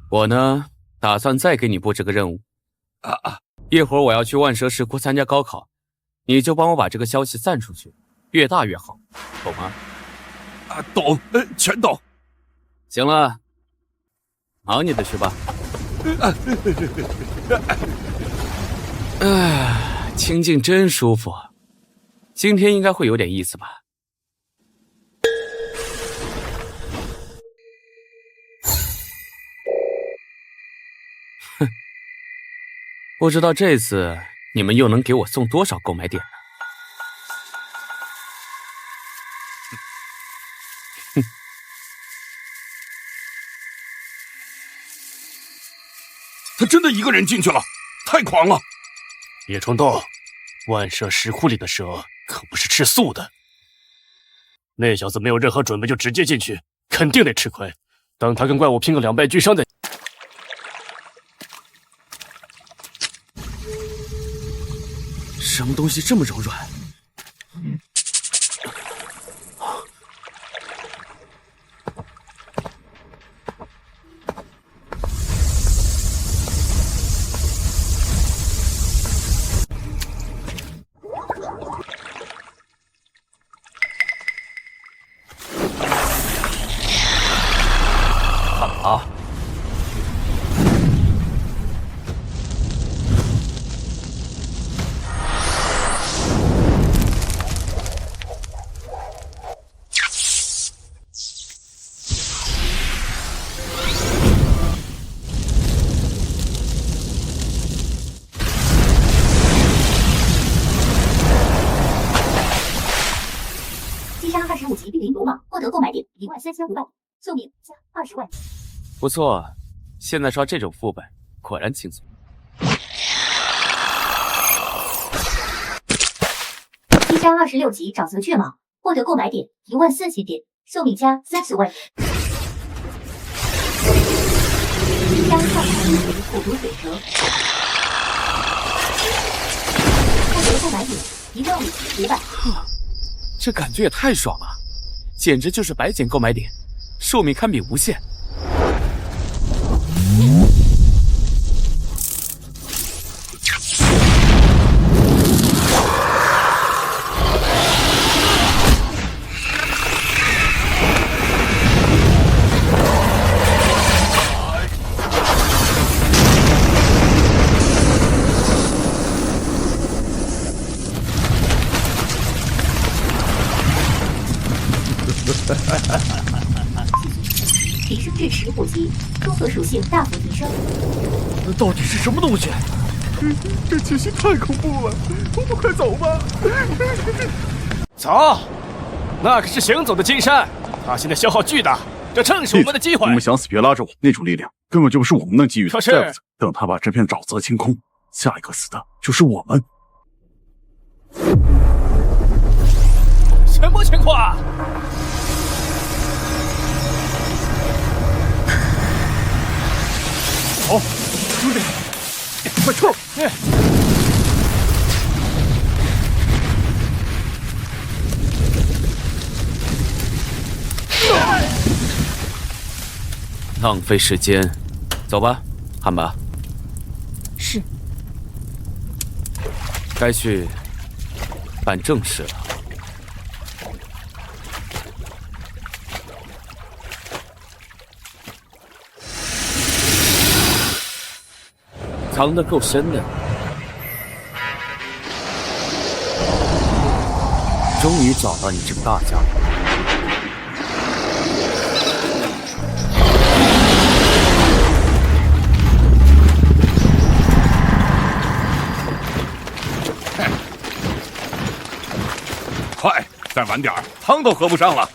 我呢，打算再给你布置个任务。一会儿我要去万蛇石窟参加高考，你就帮我把这个消息散出去，越大越好，懂吗？懂，全懂。行了，忙你的去吧。清静真舒服，今天应该会有点意思吧？哼，不知道这次你们又能给我送多少购买点呢？哼，他真的一个人进去了，太狂了！别冲动，万蛇石窟里的蛇可不是吃素的。那小子没有任何准备就直接进去，肯定得吃亏。等他跟怪物拼个2败俱伤再。什么东西这么柔软？啊！击杀25级冰灵毒蟒，获得购买点13500，寿命加20万。不错，现在刷这种副本果然轻松。击杀26级沼泽巨蟒，获得购买点14000点，寿命加30万。击杀21级虎毒水蛇，获得购买点15500。这感觉也太爽了，简直就是白捡购买点，寿命堪比无限。提升至15级，综合属性大幅提升。那到底是什么东西？这气息太恐怖了，我们快走吧！走，那可是行走的金山，它现在消耗巨大，这正是我们的机会。你们想死别拉着我，那种力量根本就不是我们能给予的。可是，再不等他把这片沼泽清空，下一个死的就是我们。什么情况？好，兄弟，快撤！浪费时间，走吧，汉魃。是。该去办正事了。藏得够深的，终于找到你这个大家伙。快，再晚点，汤都喝不上了。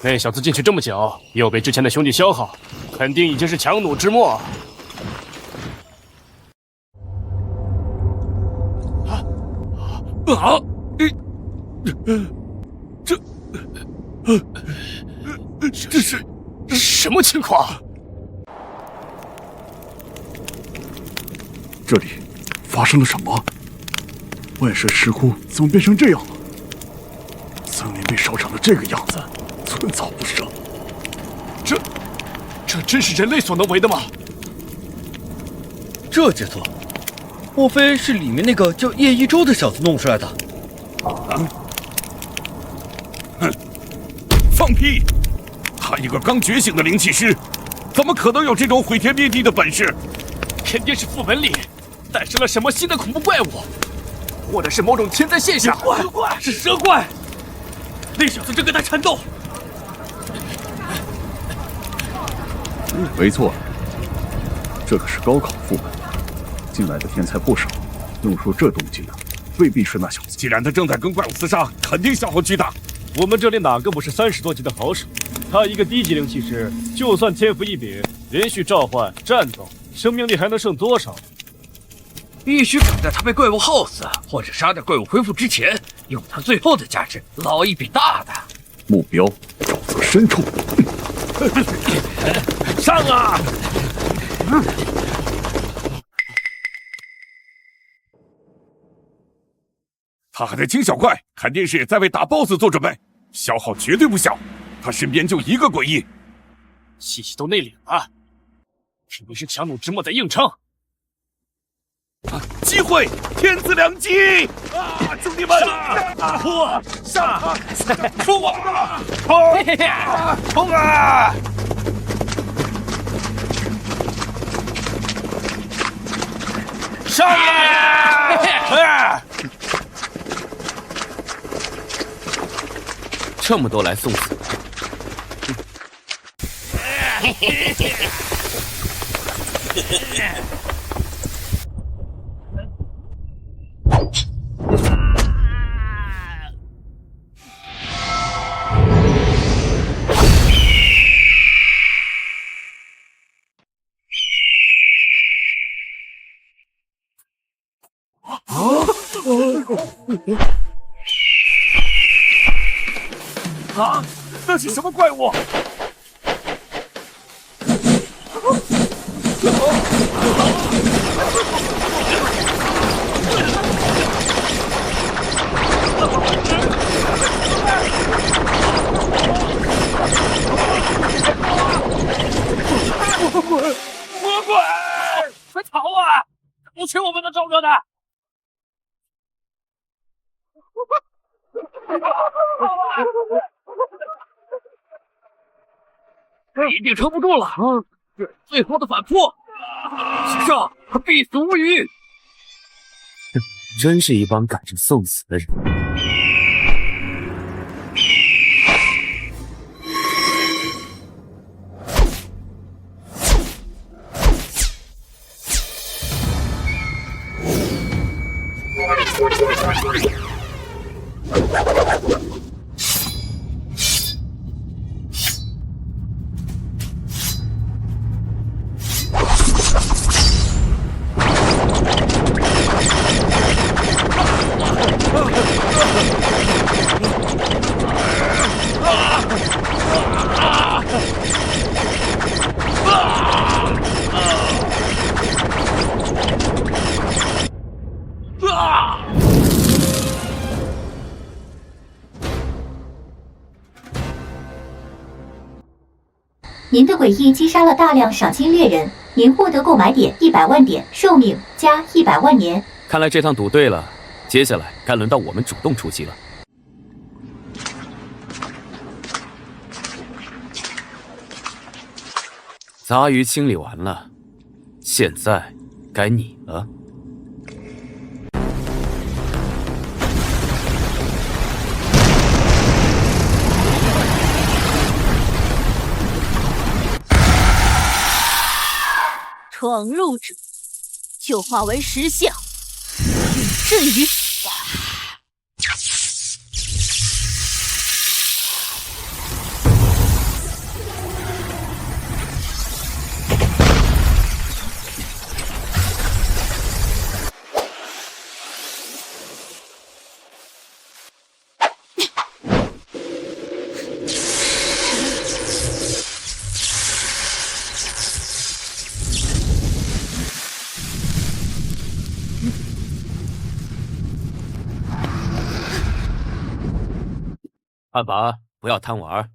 那小子进去这么久，又被之前的兄弟消耗，肯定已经是强弩之末。这是什么情况？这里发生了什么？万水石窟怎么变成这样了？森林被烧成了这个样子，寸草不生。这真是人类所能为的吗？这杰作，莫非是里面那个叫叶一舟的小子弄出来的？放屁！他一个刚觉醒的灵气师，怎么可能有这种毁天灭地的本事？肯定是副本里诞生了什么新的恐怖怪物，或者是某种天灾现象。怪是蛇怪，那小子正跟他缠斗。没错，这可是高考副本，进来的天才不少，弄出这动静的未必是那小子。既然他正在跟怪物厮杀，肯定消耗巨大。我们这里哪个不是30多级的好手？他一个低级灵气师，就算天赋异禀，连续召唤、战斗，生命力还能剩多少？必须赶在他被怪物耗死，或者杀掉怪物恢复之前，用他最后的价值捞一笔大的。目标沼泽深处。上啊！他还在清小怪，肯定是在为打 BOSS 做准备，消耗绝对不小。他身边就一个诡异，气息都内敛了，肯定是强弩之末在硬撑。机会，天赐良机！兄弟们，上！冲啊！冲啊！上来！这么多来送死的。那是什么怪物？魔鬼！快逃啊！不吃我们的赵哥的！一定撑不住了，这是最后的反扑，石上他必死无疑。真是一帮赶着送死的人。您的诡异击杀了大量赏金猎人，您获得购买点100万点，寿命加100万年，看来这趟赌对了，接下来该轮到我们主动出击了。杂鱼清理完了，现在该你了。闯入者就化为石像，永镇于汉拔，不要贪玩。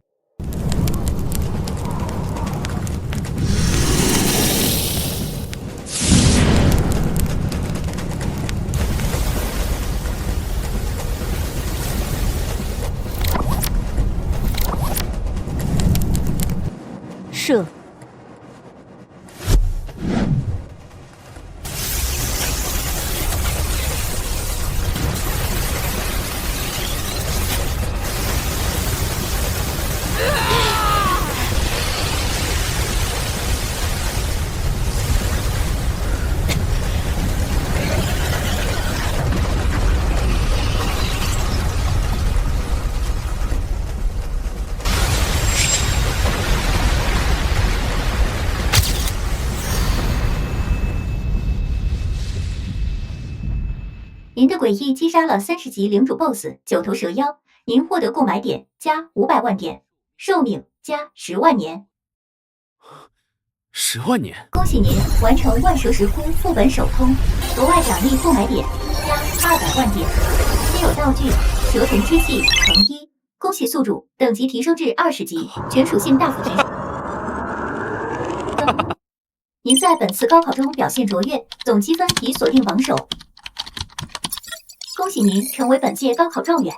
射。您的诡异击杀了30级领主 BOSS 9头蛇妖，您获得购买点加500万点，寿命加10万年。10万年！恭喜您完成万蛇石窟副本首通，额外奖励购买点加200万点，稀有道具蛇thần之气乘1。恭喜宿主等级提升至20级，全属性大幅提升。您在本次高考中表现卓越，总积分已锁定榜首。恭喜您成为本届高考状元。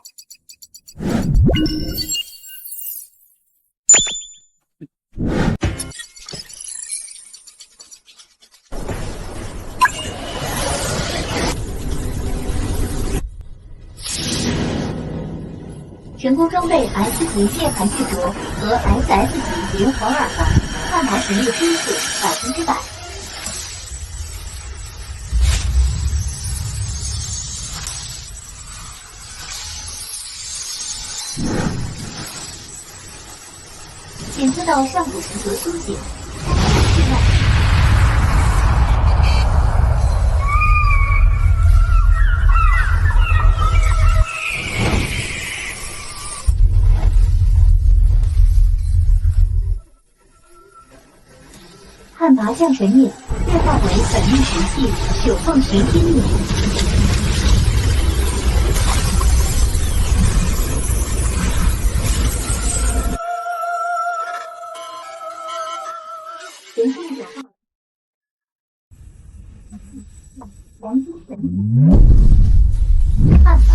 成功装备 S 级剑寒巨镯和 SS 级连环耳环，汉拔实力恢复100%。检测到上古神格苏醒，汉拔降神印变化为本命神器九凤玄天印。黄金神汉拔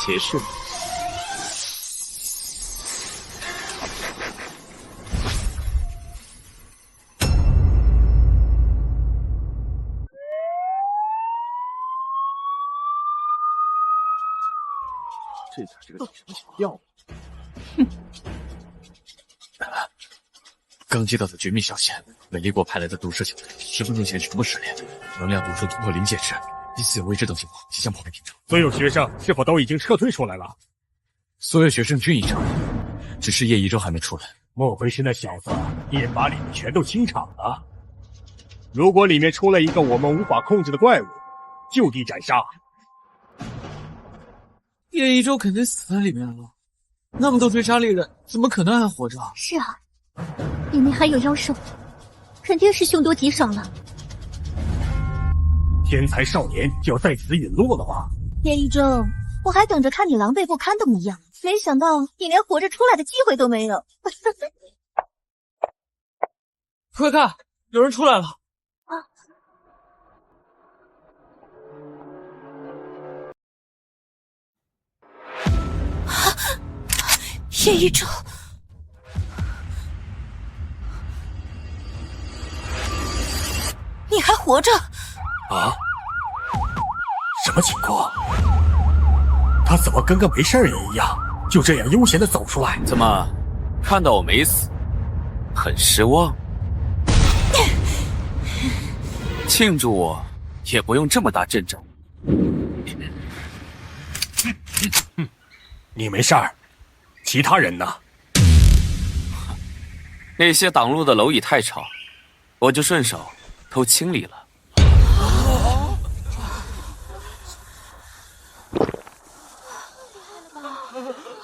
结束。这才是个什么小药？刚接到的绝密消息，美丽国派来的毒蛇小队10分钟前全部失联，能量毒素突破临界值，疑似有未知等情况即将破坏屏障。所有学生是否都已经撤退出来了？所有学生均已撤退，只是叶一舟还没出来。莫非是那小子也把里面全都清场了？如果里面出了一个我们无法控制的怪物，就地斩杀。叶一舟肯定死在里面了，那么多追杀猎人，怎么可能还活着？是啊，里面还有妖兽，肯定是凶多吉少了。天才少年就要在此陨落了吗？叶一舟，我还等着看你狼狈不堪的模样，没想到你连活着出来的机会都没有。快看，有人出来了！叶一舟，你还活着？啊？什么情况？他怎么跟个没事人一样，就这样悠闲地走出来？怎么，看到我没死，很失望？庆祝我也不用这么大阵仗。你没事儿，其他人呢？那些挡路的蝼蚁太吵，我就顺手都清理了。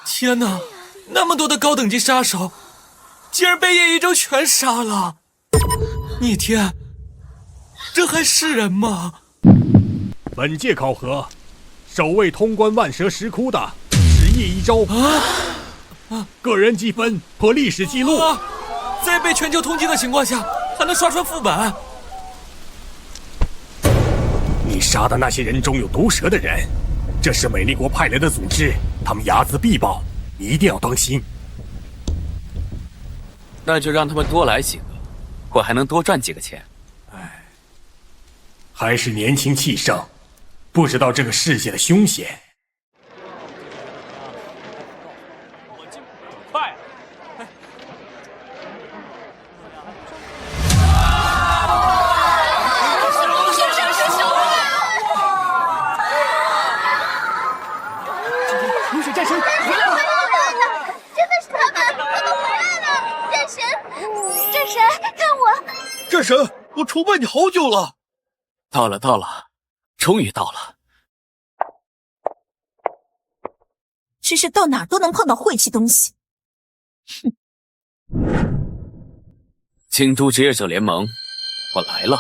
天哪，那么多的高等级杀手，竟然被叶一舟全杀了！逆天，这还是人吗？本届考核，首位通关万蛇石窟的是叶一舟个人积分破历史记录，在被全球通缉的情况下，还能刷出副本。你杀的那些人中有毒蛇的人，这是美丽国派来的组织，他们睚眦必报，你一定要当心。那就让他们多来几个，我还能多赚几个钱。还是年轻气盛，不知道这个世界的凶险。快！流水战神回来了！真的是他们回来了！战神，看我！战神，我崇拜你好久了。到了，终于到了。真是到哪儿都能碰到晦气东西。京都职业者联盟，我来了。